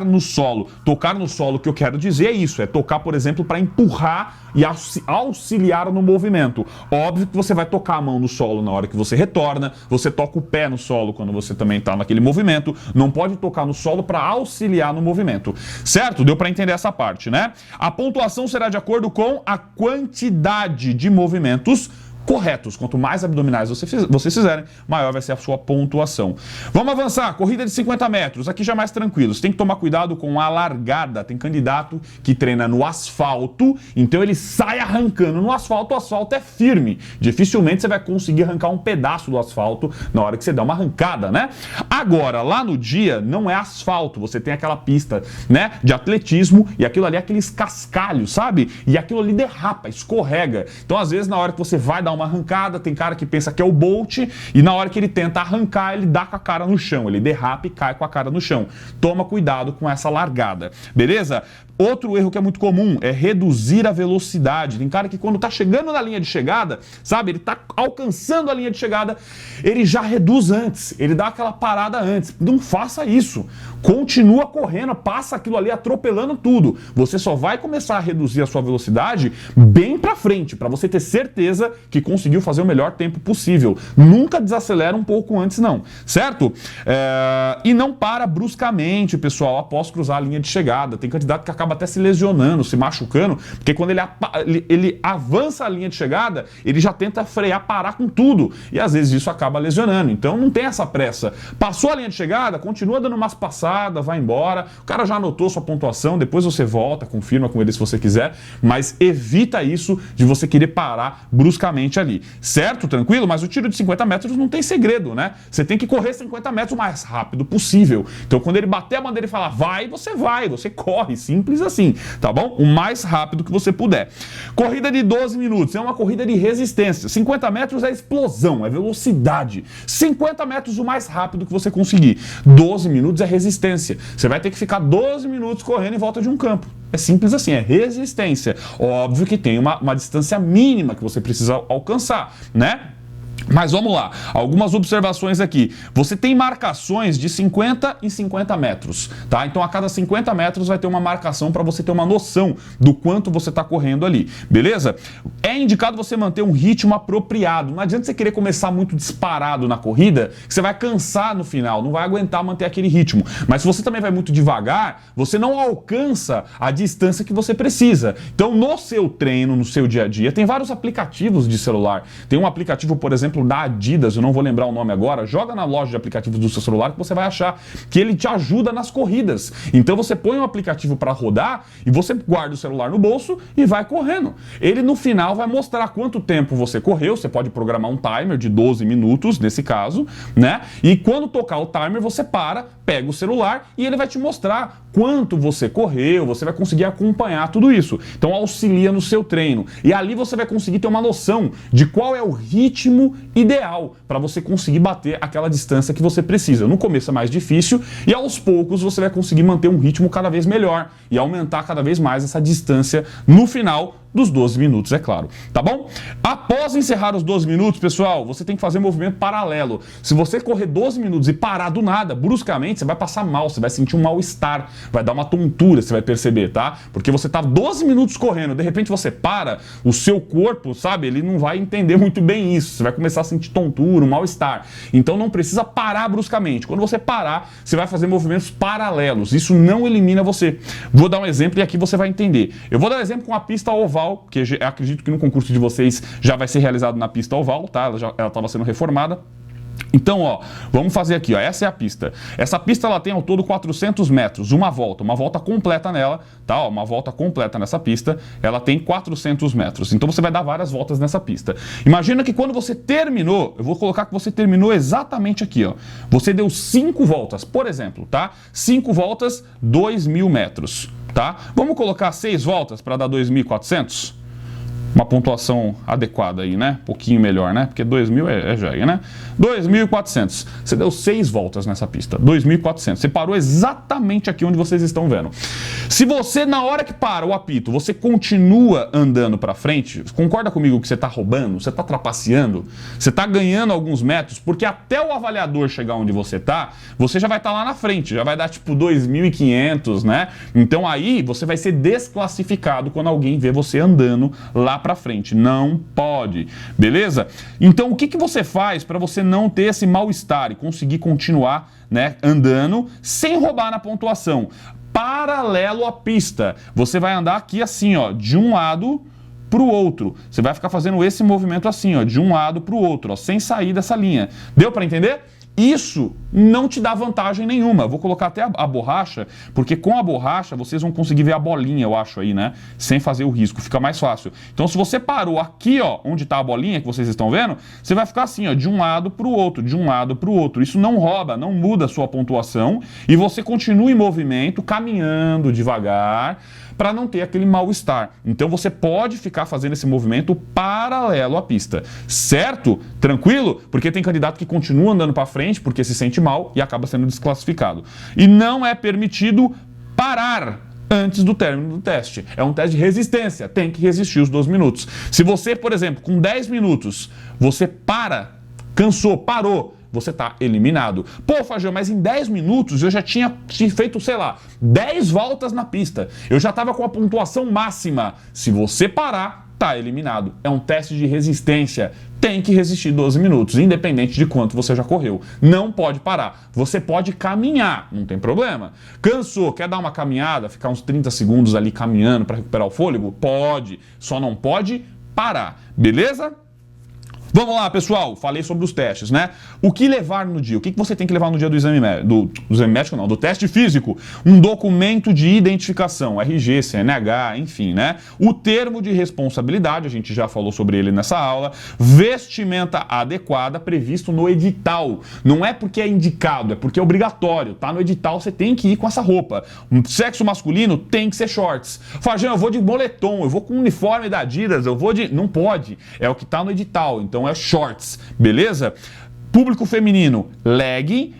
no solo. Tocar no solo, o que eu quero dizer é isso, é tocar, por exemplo, para empurrar e auxiliar no movimento. Óbvio que você vai tocar a mão no solo na hora que você retorna, você toca o pé no solo quando você também está naquele movimento, não pode tocar no solo para auxiliar no movimento. Certo? Deu para entender essa parte, né? A pontuação será de acordo com a quantidade de movimentos corretos. Quanto mais abdominais vocês fizerem, maior vai ser a sua pontuação. Vamos avançar. Corrida de 50 metros. Aqui já é mais tranquilo. Você tem que tomar cuidado com a largada. Tem candidato que treina no asfalto, então ele sai arrancando no asfalto. O asfalto é firme. Dificilmente você vai conseguir arrancar um pedaço do asfalto na hora que você dá uma arrancada, né? Agora, lá no dia, não é asfalto. Você tem aquela pista, né, de atletismo e aquilo ali é aqueles cascalhos, sabe? E aquilo ali derrapa, escorrega. Então, às vezes, na hora que você vai dar uma arrancada, tem cara que pensa que é o Bolt e na hora que ele tenta arrancar, ele dá com a cara no chão, ele derrapa e cai com a cara no chão. Toma cuidado com essa largada, beleza? Outro erro que é muito comum é reduzir a velocidade. Tem cara que quando tá chegando na linha de chegada, sabe, ele tá alcançando a linha de chegada, ele já reduz antes, ele dá aquela parada antes. Não faça isso. Continua correndo, passa aquilo ali atropelando tudo. Você só vai começar a reduzir a sua velocidade bem pra frente, pra você ter certeza que conseguiu fazer o melhor tempo possível. Nunca desacelera um pouco antes não, certo? E não para bruscamente, pessoal, após cruzar a linha de chegada. Tem candidato que acaba até se lesionando, se machucando, porque quando ele avança a linha de chegada, ele já tenta frear, parar com tudo, e às vezes isso acaba lesionando. Então não tem essa pressa. Passou a linha de chegada, continua dando umas passadas, vai embora, o cara já anotou sua pontuação, depois você volta, confirma com ele se você quiser, mas evita isso de você querer parar bruscamente ali, certo? Tranquilo? Mas o tiro de 50 metros não tem segredo, né? Você tem que correr 50 metros o mais rápido possível. Então quando ele bater a bandeira e falar vai, você corre, simples assim, tá bom? O mais rápido que você puder. Corrida de 12 minutos, é uma corrida de resistência. 50 metros é explosão, é velocidade. 50 metros o mais rápido que você conseguir. 12 minutos é resistência. Você vai ter que ficar 12 minutos correndo em volta de um campo. É simples assim, é resistência. Óbvio que tem uma distância mínima que você precisa alcançar, né? Mas vamos lá, algumas observações aqui. Você tem marcações de 50 em 50 metros, tá? Então a cada 50 metros vai ter uma marcação para você ter uma noção do quanto você está correndo ali, beleza? É indicado você manter um ritmo apropriado. Não adianta você querer começar muito disparado na corrida, que você vai cansar no final, não vai aguentar manter aquele ritmo. Mas se você também vai muito devagar, você não alcança a distância que você precisa. Então no seu treino, no seu dia a dia, tem vários aplicativos de celular. Tem um aplicativo, por exemplo, da Adidas, eu não vou lembrar o nome agora, joga na loja de aplicativos do seu celular que você vai achar que ele te ajuda nas corridas. Então você põe um aplicativo para rodar e você guarda o celular no bolso e vai correndo. Ele no final vai mostrar quanto tempo você correu, você pode programar um timer de 12 minutos nesse caso, né? E quando tocar o timer você para, pega o celular e ele vai te mostrar quanto você correu, você vai conseguir acompanhar tudo isso. Então auxilia no seu treino. E ali você vai conseguir ter uma noção de qual é o ritmo ideal para você conseguir bater aquela distância que você precisa. No começo é mais difícil e aos poucos você vai conseguir manter um ritmo cada vez melhor e aumentar cada vez mais essa distância no final dos 12 minutos, é claro, tá bom? Após encerrar os 12 minutos, pessoal, você tem que fazer movimento paralelo. Se você correr 12 minutos e parar do nada, bruscamente, você vai passar mal, você vai sentir um mal-estar, vai dar uma tontura, você vai perceber, tá? Porque você tá 12 minutos correndo, de repente você para, o seu corpo, sabe, ele não vai entender muito bem isso, você vai começar a sentir tontura, um mal-estar. Então não precisa parar bruscamente. Quando você parar, você vai fazer movimentos paralelos. Isso não elimina você. Vou dar um exemplo e aqui você vai entender. Eu vou dar um exemplo com a pista oval, que eu acredito que no concurso de vocês já vai ser realizado na pista oval, tá? Ela estava sendo reformada. Então, ó, vamos fazer aqui, ó, essa é a pista. Essa pista, ela tem ao todo 400 metros, uma volta completa nela, tá? Ó, uma volta completa nessa pista, ela tem 400 metros. Então, você vai dar várias voltas nessa pista. Imagina que quando você terminou, eu vou colocar que você terminou exatamente aqui, ó. Você deu 5 voltas, por exemplo, tá? 5 voltas, 2.000 metros, tá? Vamos colocar 6 voltas para dar 2.400? Uma pontuação adequada aí, né? Um pouquinho melhor, né? Porque 2.000 é joia, né? 2.400. Você deu 6 voltas nessa pista. 2.400. Você parou exatamente aqui onde vocês estão vendo. Se você, na hora que para o apito, você continua andando para frente, concorda comigo que você está roubando, você está trapaceando, você está ganhando alguns metros, porque até o avaliador chegar onde você está, você já vai estar lá na frente, já vai dar tipo 2.500, né? Então aí você vai ser desclassificado quando alguém vê você andando lá para frente. Não pode, beleza? Então o que você faz para você não ter esse mal-estar e conseguir continuar, né, andando sem roubar na pontuação? Paralelo à pista, você vai andar aqui assim, ó, de um lado para o outro. Você vai ficar fazendo esse movimento assim, ó, de um lado para o outro, ó, sem sair dessa linha. Deu para entender? Isso não te dá vantagem nenhuma. Vou colocar até a borracha, porque com a borracha vocês vão conseguir ver a bolinha, eu acho aí, né? Sem fazer o risco, fica mais fácil. Então, se você parou aqui, ó, onde está a bolinha que vocês estão vendo, você vai ficar assim, ó, de um lado para o outro, de um lado para o outro. Isso não rouba, não muda a sua pontuação e você continua em movimento, caminhando devagar, para não ter aquele mal-estar. Então você pode ficar fazendo esse movimento paralelo à pista, certo? Tranquilo? Porque tem candidato que continua andando para frente porque se sente mal e acaba sendo desclassificado. E não é permitido parar antes do término do teste. É um teste de resistência, tem que resistir os 12 minutos. Se você, por exemplo, com 10 minutos, você cansou, parou, você está eliminado. Pô, Fajão, mas em 10 minutos eu já tinha feito, sei lá, 10 voltas na pista. Eu já estava com a pontuação máxima. Se você parar, está eliminado. É um teste de resistência. Tem que resistir 12 minutos, independente de quanto você já correu. Não pode parar. Você pode caminhar, não tem problema. Cansou, quer dar uma caminhada, ficar uns 30 segundos ali caminhando para recuperar o fôlego? Pode. Só não pode parar. Beleza? Vamos lá, pessoal. Falei sobre os testes, né? O que levar no dia? O que você tem que levar no dia do exame médico? Do exame médico, não, do teste físico. Um documento de identificação, RG, CNH, enfim, né? O termo de responsabilidade, a gente já falou sobre ele nessa aula. Vestimenta adequada, previsto no edital. Não é porque é indicado, é porque é obrigatório, tá? No edital você tem que ir com essa roupa. Sexo masculino tem que ser shorts. Fajão, eu vou de moletom, eu vou com uniforme da Adidas, eu vou de... Não pode. É o que tá no edital. Então é shorts, beleza? Público feminino, legging,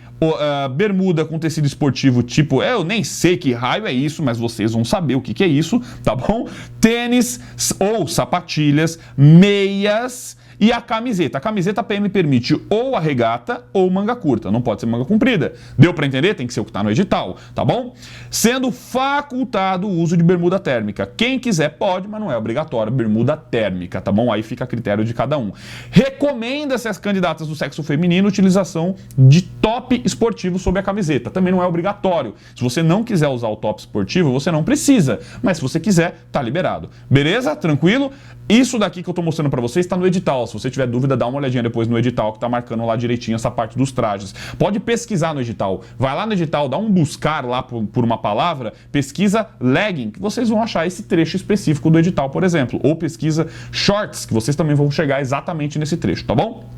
bermuda com tecido esportivo tipo, eu nem sei que raio é isso, mas vocês vão saber o que é isso, tá bom? Tênis ou sapatilhas, meias e a camiseta. A camiseta PM permite ou a regata ou manga curta, não pode ser manga comprida. Deu para entender? Tem que ser o que está no edital, tá bom? Sendo facultado o uso de bermuda térmica. Quem quiser pode, mas não é obrigatório. Bermuda térmica, tá bom? Aí fica a critério de cada um. Recomenda-se às candidatas do sexo feminino a utilização de top esportivo sob a camiseta. Também não é obrigatório. Se você não quiser usar o top esportivo, você não precisa. Mas se você quiser, tá liberado. Beleza? Tranquilo? Isso daqui que eu tô mostrando para vocês está no edital. Se você tiver dúvida, dá uma olhadinha depois no edital que tá marcando lá direitinho essa parte dos trajes. Pode pesquisar no edital. Vai lá no edital, dá um buscar lá por uma palavra, pesquisa legging, que vocês vão achar esse trecho específico do edital, por exemplo. Ou pesquisa shorts, que vocês também vão chegar exatamente nesse trecho, tá bom?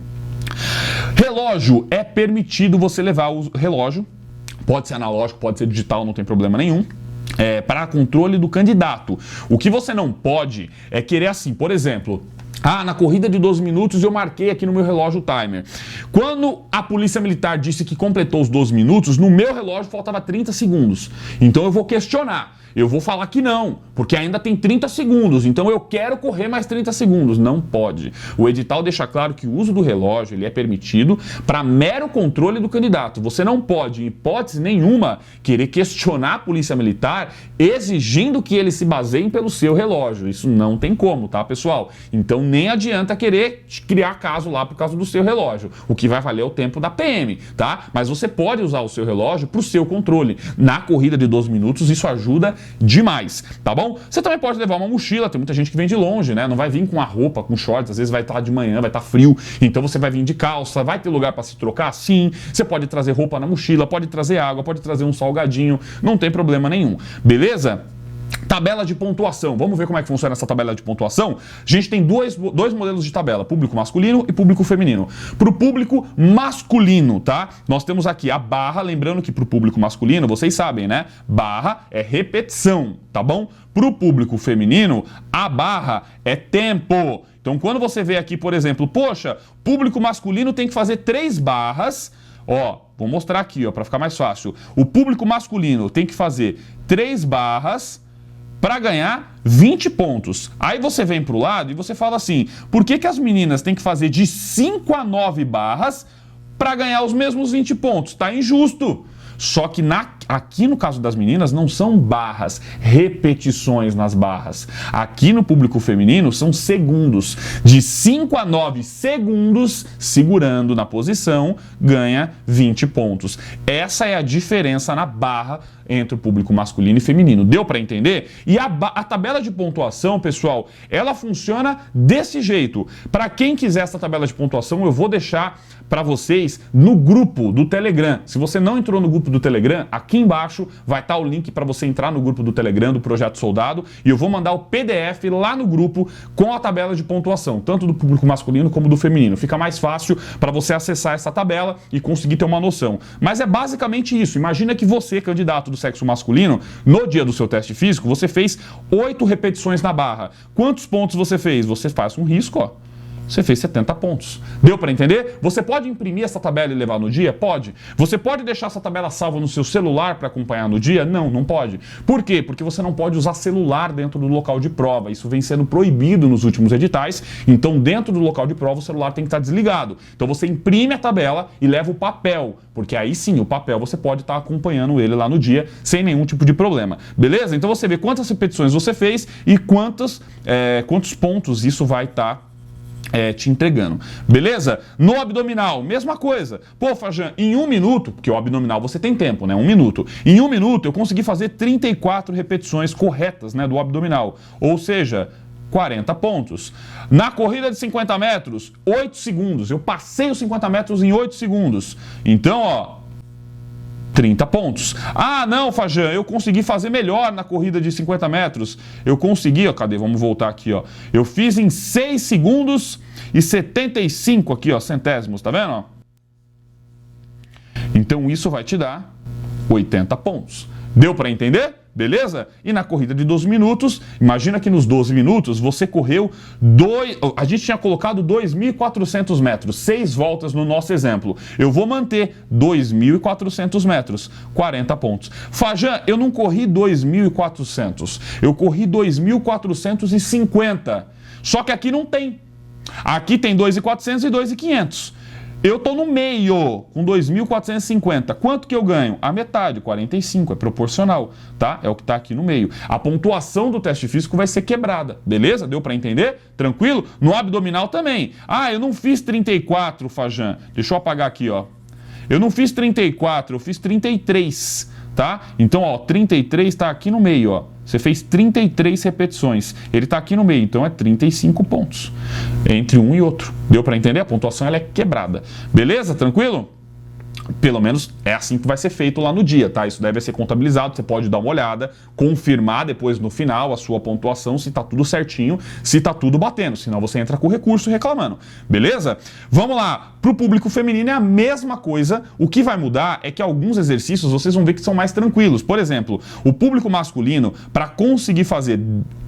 Relógio. É permitido você levar o relógio. Pode ser analógico, pode ser digital, não tem problema nenhum. Para controle do candidato. O que você não pode é querer assim, por exemplo... na corrida de 12 minutos eu marquei aqui no meu relógio o timer. Quando a polícia militar disse que completou os 12 minutos, no meu relógio faltava 30 segundos. Então eu vou questionar. Eu vou falar que não, porque ainda tem 30 segundos, então eu quero correr mais 30 segundos. Não pode. O edital deixa claro que o uso do relógio ele é permitido para mero controle do candidato. Você não pode, em hipótese nenhuma, querer questionar a polícia militar exigindo que eles se baseiem pelo seu relógio. Isso não tem como, tá, pessoal? Então nem adianta querer criar caso lá por causa do seu relógio. O que vai valer é o tempo da PM, tá? Mas você pode usar o seu relógio para o seu controle. Na corrida de 12 minutos, isso ajuda demais, tá bom? Você também pode levar uma mochila, tem muita gente que vem de longe, né? Não vai vir com a roupa, com shorts, às vezes vai estar de manhã, vai estar frio, então você vai vir de calça, vai ter lugar para se trocar? Sim. Você pode trazer roupa na mochila, pode trazer água, pode trazer um salgadinho, não tem problema nenhum, beleza? Tabela de pontuação. Vamos ver como é que funciona essa tabela de pontuação? A gente tem dois modelos de tabela, público masculino e público feminino. Para o público masculino, tá? Nós temos aqui a barra, lembrando que para o público masculino, vocês sabem, né? Barra é repetição, tá bom? Para o público feminino, a barra é tempo. Então, quando você vê aqui, por exemplo, poxa, público masculino tem que fazer 3 barras. Ó, vou mostrar aqui, ó, para ficar mais fácil. O público masculino tem que fazer 3 barras para ganhar 20 pontos. Aí você vem para o lado e você fala assim, por que as meninas têm que fazer de 5 a 9 barras para ganhar os mesmos 20 pontos? Tá injusto. Só que aqui no caso das meninas não são barras, repetições nas barras. Aqui no público feminino são segundos. De 5 a 9 segundos, segurando na posição, ganha 20 pontos. Essa é a diferença na barra entre o público masculino e feminino. Deu para entender? E a tabela de pontuação, pessoal, ela funciona desse jeito. Para quem quiser essa tabela de pontuação, eu vou deixar para vocês no grupo do Telegram. Se você não entrou no grupo do Telegram, aqui embaixo vai estar o link para você entrar no grupo do Telegram do Projeto Soldado e eu vou mandar o PDF lá no grupo com a tabela de pontuação, tanto do público masculino como do feminino. Fica mais fácil para você acessar essa tabela e conseguir ter uma noção. Mas é basicamente isso. Imagina que você, candidato do sexo masculino, no dia do seu teste físico, você fez 8 repetições na barra. Quantos pontos você fez? Você faz um risco, ó. Você fez 70 pontos. Deu para entender? Você pode imprimir essa tabela e levar no dia? Pode. Você pode deixar essa tabela salva no seu celular para acompanhar no dia? Não, não pode. Por quê? Porque você não pode usar celular dentro do local de prova. Isso vem sendo proibido nos últimos editais. Então, dentro do local de prova, o celular tem que estar desligado. Então, você imprime a tabela e leva o papel. Porque aí sim, o papel você pode estar acompanhando ele lá no dia sem nenhum tipo de problema. Beleza? Então, você vê quantas repetições você fez e quantos pontos isso vai estar te entregando, beleza? No abdominal, mesma coisa. Pô, Fajan, em 1 minuto, porque o abdominal você tem tempo, né? 1 minuto. Em 1 minuto eu consegui fazer 34 repetições corretas, né, do abdominal. Ou seja, 40 pontos. Na corrida de 50 metros, 8 segundos. Eu passei os 50 metros em 8 segundos. Então, ó, 30 pontos. Ah, não, Fajan, eu consegui fazer melhor na corrida de 50 metros. Eu consegui, ó, cadê? Vamos voltar aqui, ó. Eu fiz em 6 segundos e 75 aqui, ó, centésimos, tá vendo? Ó? Então isso vai te dar 80 pontos. Deu para entender? Beleza? E na corrida de 12 minutos, imagina que nos 12 minutos você correu a gente tinha colocado 2.400 metros, 6 voltas no nosso exemplo. Eu vou manter 2.400 metros, 40 pontos. Fajan, eu não corri 2.400, eu corri 2.450. Só que aqui não tem. Aqui tem 2.400 e 2.500. Eu estou no meio, com 2.450. Quanto que eu ganho? A metade, 45, é proporcional, tá? É o que está aqui no meio. A pontuação do teste físico vai ser quebrada, beleza? Deu para entender? Tranquilo? No abdominal também. Ah, eu não fiz 34, Fajan. Deixa eu apagar aqui, ó. Eu não fiz 34, eu fiz 33, tá? Então, ó, 33 está aqui no meio, ó. Você fez 33 repetições. Ele está aqui no meio, então é 35 pontos. Entre um e outro. Deu para entender? A pontuação ela é quebrada. Beleza? Tranquilo? Pelo menos é assim que vai ser feito lá no dia, tá? Isso deve ser contabilizado, você pode dar uma olhada, confirmar depois no final a sua pontuação, se tá tudo certinho, se tá tudo batendo, senão você entra com o recurso reclamando, beleza? Vamos lá, pro público feminino é a mesma coisa, o que vai mudar é que alguns exercícios vocês vão ver que são mais tranquilos. Por exemplo, o público masculino, para conseguir fazer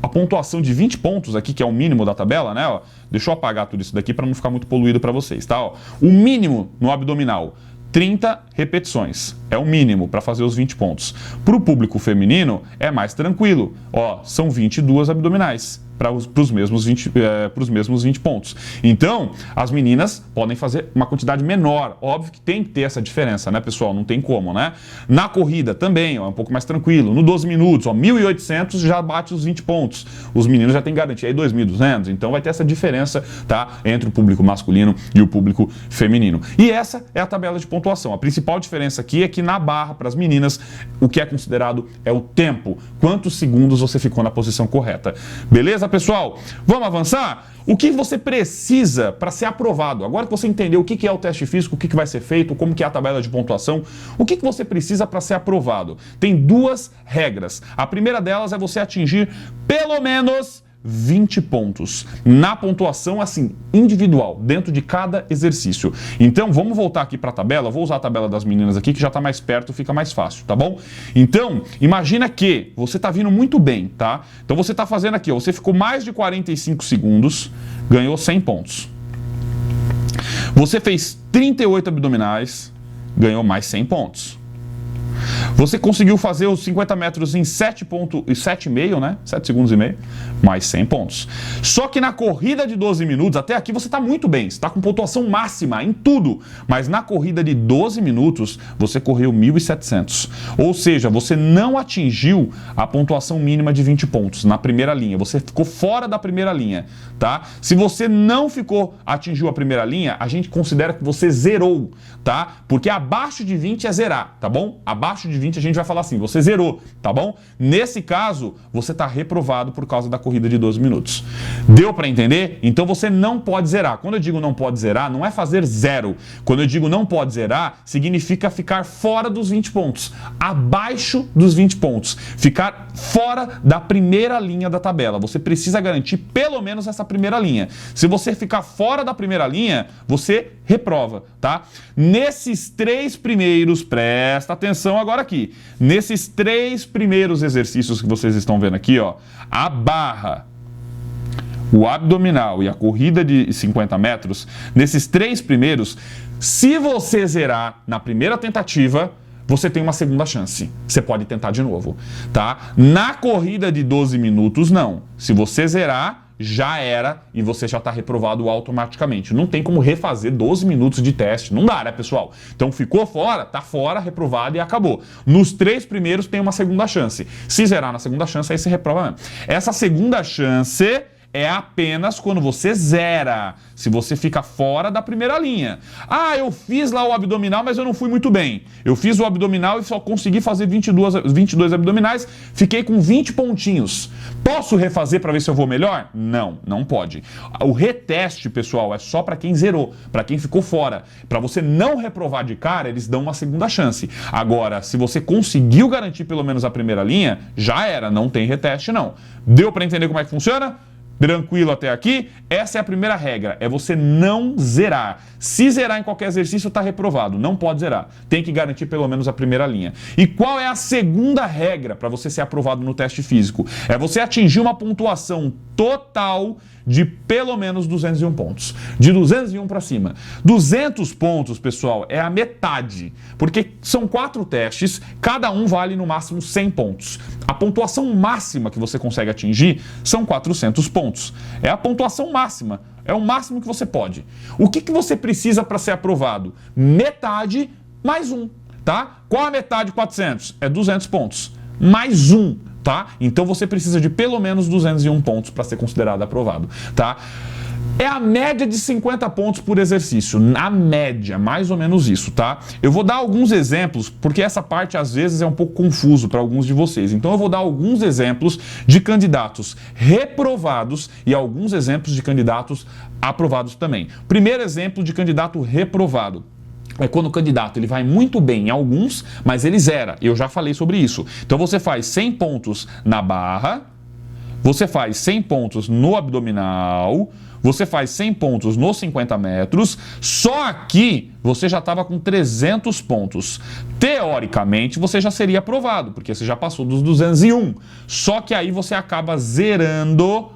a pontuação de 20 pontos aqui, que é o mínimo da tabela, né? Ó, deixa eu apagar tudo isso daqui para não ficar muito poluído para vocês, tá? Ó, o mínimo no abdominal, 30 repetições. É o mínimo para fazer os 20 pontos. Para o público feminino, é mais tranquilo. Ó, são 22 abdominais. para os mesmos 20 pontos. Então, as meninas podem fazer uma quantidade menor. Óbvio que tem que ter essa diferença, né, pessoal? Não tem como, né? Na corrida também, ó, é um pouco mais tranquilo. No 12 minutos, ó, 1.800 já bate os 20 pontos. Os meninos já têm garantia aí 2.200. Então, vai ter essa diferença, tá? Entre o público masculino e o público feminino. E essa é a tabela de pontuação. A principal diferença aqui é que na barra, para as meninas, o que é considerado é o tempo. Quantos segundos você ficou na posição correta. Beleza, pessoal? Vamos avançar? O que você precisa para ser aprovado? Agora que você entendeu o que é o teste físico, o que vai ser feito, como que é a tabela de pontuação, o que você precisa para ser aprovado? Tem duas regras. A primeira delas é você atingir pelo menos 20 pontos na pontuação, assim, individual, dentro de cada exercício. Então, vamos voltar aqui para a tabela. Vou usar a tabela das meninas aqui, que já está mais perto, fica mais fácil, tá bom? Então, imagina que você está vindo muito bem, tá? Então, você está fazendo aqui, ó, você ficou mais de 45 segundos, ganhou 100 pontos. Você fez 38 abdominais, ganhou mais 100 pontos. Você conseguiu fazer os 50 metros em 7,5, né? 7 segundos e meio, mais 100 pontos. Só que na corrida de 12 minutos, até aqui você está muito bem, você está com pontuação máxima em tudo. Mas na corrida de 12 minutos, você correu 1.700. Ou seja, você não atingiu a pontuação mínima de 20 pontos na primeira linha. Você ficou fora da primeira linha, tá? Se você não atingiu a primeira linha, a gente considera que você zerou, tá? Porque abaixo de 20 é zerar, tá bom? Abaixo de 20 a gente vai falar assim, você zerou, tá bom? Nesse caso, você está reprovado por causa da corrida de 12 minutos. Deu para entender? Então você não pode zerar. Quando eu digo não pode zerar, não é fazer zero. Quando eu digo não pode zerar, significa ficar fora dos 20 pontos, abaixo dos 20 pontos, ficar fora da primeira linha da tabela. Você precisa garantir pelo menos essa primeira linha. Se você ficar fora da primeira linha, você reprova, tá? Nesses 3 primeiros, presta atenção agora aqui, nesses 3 primeiros exercícios que vocês estão vendo aqui, ó, a barra, o abdominal e a corrida de 50 metros, nesses 3 primeiros, se você zerar na primeira tentativa, você tem uma segunda chance. Você pode tentar de novo, tá? Na corrida de 12 minutos, não. Se você zerar, já era e você já está reprovado automaticamente. Não tem como refazer 12 minutos de teste. Não dá, né, pessoal? Então ficou fora, tá fora, reprovado e acabou. Nos 3 primeiros tem uma segunda chance. Se zerar na segunda chance, aí você reprova mesmo. Essa segunda chance é apenas quando você zera, se você fica fora da primeira linha. Ah, eu fiz lá o abdominal, mas eu não fui muito bem. Eu fiz o abdominal e só consegui fazer 22 abdominais, fiquei com 20 pontinhos. Posso refazer para ver se eu vou melhor? Não, não pode. O reteste, pessoal, é só para quem zerou, para quem ficou fora. Para você não reprovar de cara, eles dão uma segunda chance. Agora, se você conseguiu garantir pelo menos a primeira linha, já era, não tem reteste não. Deu para entender como é que funciona? Tranquilo até aqui? Essa é a primeira regra, é você não zerar. Se zerar em qualquer exercício, está reprovado, não pode zerar. Tem que garantir pelo menos a primeira linha. E qual é a segunda regra para você ser aprovado no teste físico? É você atingir uma pontuação total de pelo menos 201 pontos. De 201 para cima. 200 pontos, pessoal, é a metade. Porque são 4 testes, cada um vale no máximo 100 pontos. A pontuação máxima que você consegue atingir são 400 pontos. É a pontuação máxima. É o máximo que você pode. O que você precisa para ser aprovado? Metade mais 1, tá? Qual a metade de 400? É 200 pontos. Mais 1. Tá? Então você precisa de pelo menos 201 pontos para ser considerado aprovado, tá? É a média de 50 pontos por exercício, na média, mais ou menos isso, tá? Eu vou dar alguns exemplos, porque essa parte às vezes é um pouco confuso para alguns de vocês. Então eu vou dar alguns exemplos de candidatos reprovados e alguns exemplos de candidatos aprovados também. Primeiro exemplo de candidato reprovado. É quando o candidato ele vai muito bem em alguns, mas ele zera. Eu já falei sobre isso. Então você faz 100 pontos na barra, você faz 100 pontos no abdominal, você faz 100 pontos nos 50 metros, só aqui você já estava com 300 pontos. Teoricamente, você já seria aprovado, porque você já passou dos 201. Só que aí você acaba zerando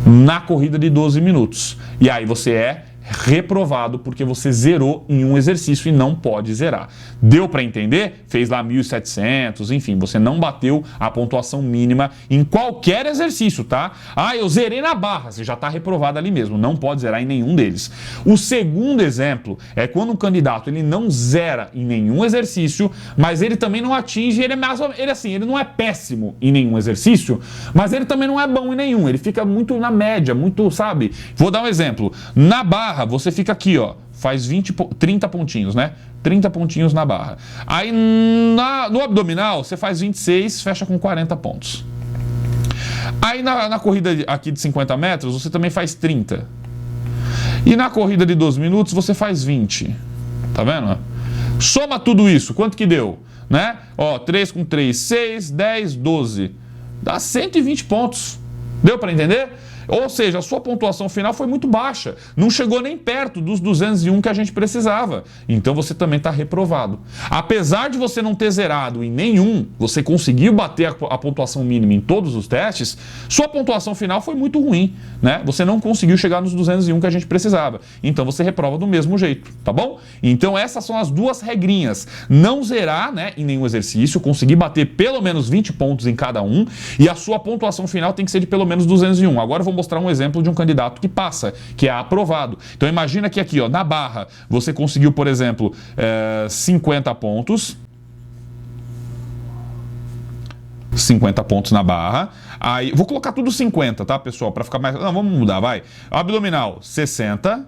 na corrida de 12 minutos. E aí você é reprovado porque você zerou em um exercício e não pode zerar. Deu para entender? Fez lá 1.700, enfim, você não bateu a pontuação mínima em qualquer exercício, tá? Ah, eu zerei na barra, você já está reprovado ali mesmo, não pode zerar em nenhum deles. O segundo exemplo é quando um candidato ele não zera em nenhum exercício, mas ele também não atinge, ele não é péssimo em nenhum exercício, mas ele também não é bom em nenhum, ele fica muito na média, muito, sabe? Vou dar um exemplo. Na barra, você fica aqui, ó, faz 30 pontinhos, né? 30 pontinhos na barra. Aí no abdominal, você faz 26, fecha com 40 pontos. Aí na corrida aqui de 50 metros, você também faz 30. E na corrida de 12 minutos, você faz 20. Tá vendo? Soma tudo isso, quanto que deu? Né? Ó, 3 com 3, 6, 10, 12. Dá 120 pontos. Deu para entender? Ou seja, a sua pontuação final foi muito baixa. Não chegou nem perto dos 201 que a gente precisava. Então você também está reprovado. Apesar de você não ter zerado em nenhum, você conseguiu bater a pontuação mínima em todos os testes, sua pontuação final foi muito ruim, né? Você não conseguiu chegar nos 201 que a gente precisava. Então você reprova do mesmo jeito, tá bom? Então essas são as duas regrinhas. Não zerar, né, em nenhum exercício, conseguir bater pelo menos 20 pontos em cada um, e a sua pontuação final tem que ser de pelo menos 201. Agora eu vou mostrar um exemplo de um candidato que passa, que é aprovado. Então imagina que aqui, ó, na barra, você conseguiu, por exemplo, 50 pontos. 50 pontos na barra. Aí, vou colocar tudo 50, tá, pessoal? Para ficar mais... Não, vamos mudar, vai. Abdominal, 60.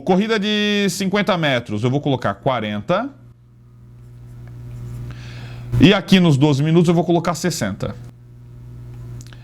Corrida de 50 metros, eu vou colocar 40. E aqui nos 12 minutos eu vou colocar 60.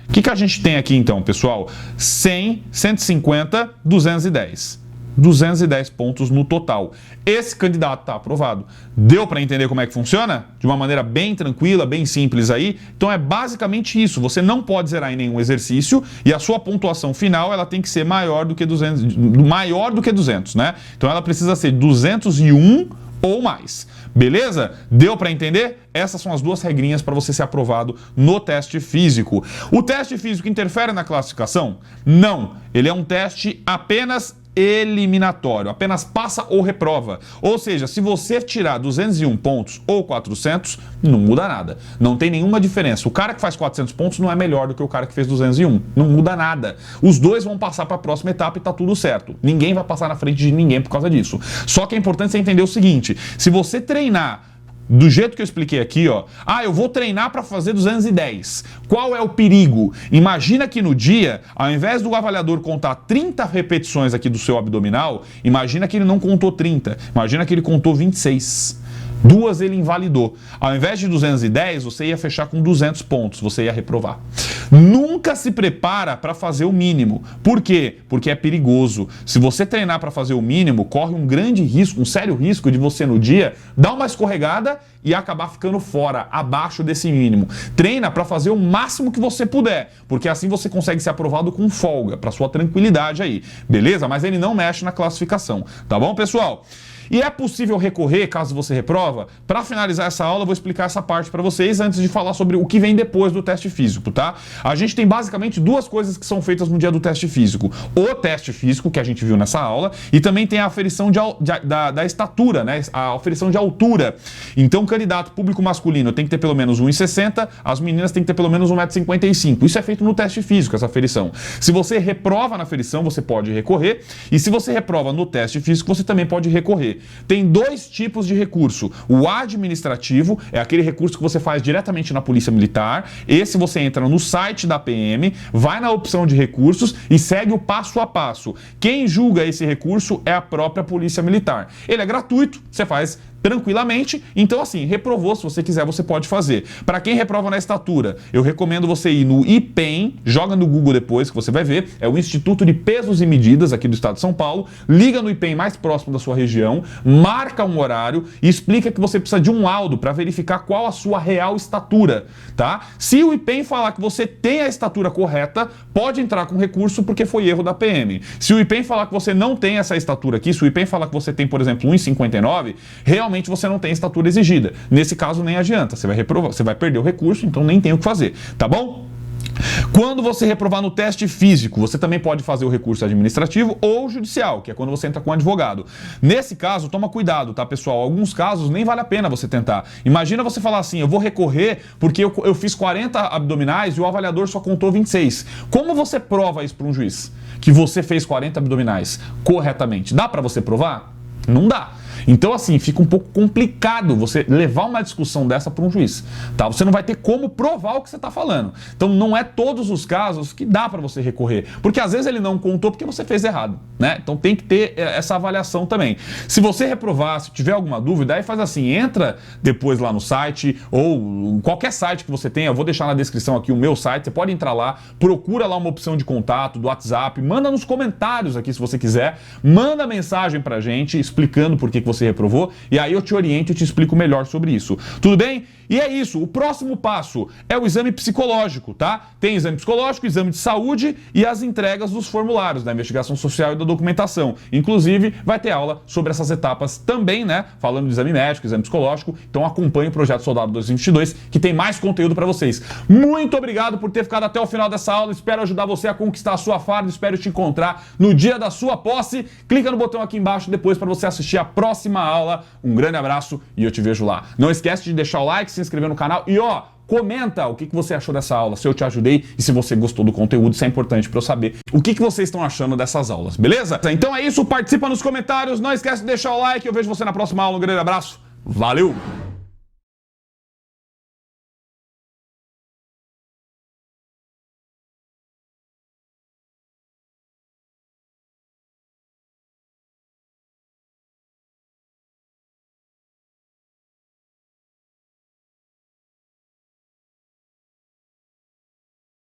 O que a gente tem aqui então, pessoal? 100, 150, 210. 210 pontos no total. Esse candidato está aprovado. Deu para entender como é que funciona? De uma maneira bem tranquila, bem simples aí. Então é basicamente isso. Você não pode zerar em nenhum exercício e a sua pontuação final ela tem que ser maior do que 200, né? Então ela precisa ser 201 ou mais. Beleza? Deu para entender? Essas são as duas regrinhas para você ser aprovado no teste físico. O teste físico interfere na classificação? Não. Ele é um teste apenas eliminatório, apenas passa ou reprova. Ou seja, se você tirar 201 pontos ou 400, não muda nada. Não tem nenhuma diferença. O cara que faz 400 pontos não é melhor do que o cara que fez 201. Não muda nada. Os dois vão passar para a próxima etapa e tá tudo certo. Ninguém vai passar na frente de ninguém por causa disso. Só que é importante você entender o seguinte, se você treinar do jeito que eu expliquei aqui, ó. Ah, eu vou treinar para fazer 210. Qual é o perigo? Imagina que no dia, ao invés do avaliador contar 30 repetições aqui do seu abdominal, imagina que ele não contou 30. Imagina que ele contou 26. Duas ele invalidou. Ao invés de 210, você ia fechar com 200 pontos, você ia reprovar. Nunca se prepara para fazer o mínimo. Por quê? Porque é perigoso. Se você treinar para fazer o mínimo, corre um grande risco, um sério risco de você no dia dar uma escorregada e acabar ficando fora, abaixo desse mínimo. Treina para fazer o máximo que você puder, porque assim você consegue ser aprovado com folga, para sua tranquilidade aí. Beleza? Mas ele não mexe na classificação. Tá bom, pessoal? E é possível recorrer caso você reprova? Para finalizar essa aula, eu vou explicar essa parte para vocês antes de falar sobre o que vem depois do teste físico, tá? A gente tem basicamente duas coisas que são feitas no dia do teste físico. O teste físico, que a gente viu nessa aula, e também tem a aferição da estatura, né? A aferição de altura. Então, o candidato público masculino tem que ter pelo menos 1,60, as meninas têm que ter pelo menos 1,55 m. Isso é feito no teste físico, essa aferição. Se você reprova na aferição, você pode recorrer, e se você reprova no teste físico, você também pode recorrer. Tem dois tipos de recurso. O administrativo é aquele recurso que você faz diretamente na Polícia Militar. Esse você entra no site da PM, vai na opção de recursos e segue o passo a passo. Quem julga esse recurso é a própria Polícia Militar. Ele é gratuito, você faz tranquilamente, então assim, reprovou, se você quiser, você pode fazer. Para quem reprova na estatura, eu recomendo você ir no IPEM, joga no Google depois que você vai ver, é o Instituto de Pesos e Medidas aqui do estado de São Paulo, liga no IPEM mais próximo da sua região, marca um horário e explica que você precisa de um laudo para verificar qual a sua real estatura, tá? Se o IPEM falar que você tem a estatura correta, pode entrar com recurso porque foi erro da PM. Se o IPEM falar que você não tem essa estatura aqui, se o IPEM falar que você tem, por exemplo, 1,59, realmente você não tem a estatura exigida. Nesse caso nem adianta, você vai reprovar, você vai perder o recurso, então nem tem o que fazer, tá bom? Quando você reprovar no teste físico, você também pode fazer o recurso administrativo ou judicial, que é quando você entra com um advogado. Nesse caso, toma cuidado, tá, pessoal? Alguns casos nem vale a pena você tentar. Imagina você falar assim, eu vou recorrer porque eu fiz 40 abdominais e o avaliador só contou 26. Como você prova isso para um juiz? Que você fez 40 abdominais corretamente. Dá para você provar? Não dá. Então, assim, fica um pouco complicado você levar uma discussão dessa para um juiz, tá? Você não vai ter como provar o que você está falando. Então, não é todos os casos que dá para você recorrer, porque às vezes ele não contou porque você fez errado, né? Então, tem que ter essa avaliação também. Se você reprovar, se tiver alguma dúvida, aí faz assim, entra depois lá no site ou qualquer site que você tenha, eu vou deixar na descrição aqui o meu site, você pode entrar lá, procura lá uma opção de contato do WhatsApp, manda nos comentários aqui se você quiser, manda mensagem pra gente explicando por que você reprovou, e aí eu te oriento e te explico melhor sobre isso. Tudo bem? E é isso, o próximo passo é o exame psicológico, tá? Tem exame psicológico, exame de saúde e as entregas dos formulários da investigação social e da documentação. Inclusive, vai ter aula sobre essas etapas também, né? Falando de exame médico, exame psicológico. Então acompanhe o Projeto Soldado 2022, que tem mais conteúdo para vocês. Muito obrigado por ter ficado até o final dessa aula. Espero ajudar você a conquistar a sua farda. Espero te encontrar no dia da sua posse. Clica no botão aqui embaixo depois para você assistir a próxima aula. Um grande abraço e eu te vejo lá. Não esquece de deixar o like, se inscrever no canal e comenta o que você achou dessa aula, se eu te ajudei e se você gostou do conteúdo, isso é importante para eu saber o que vocês estão achando dessas aulas, beleza? Então é isso, participa nos comentários, não esquece de deixar o like, eu vejo você na próxima aula, um grande abraço, valeu!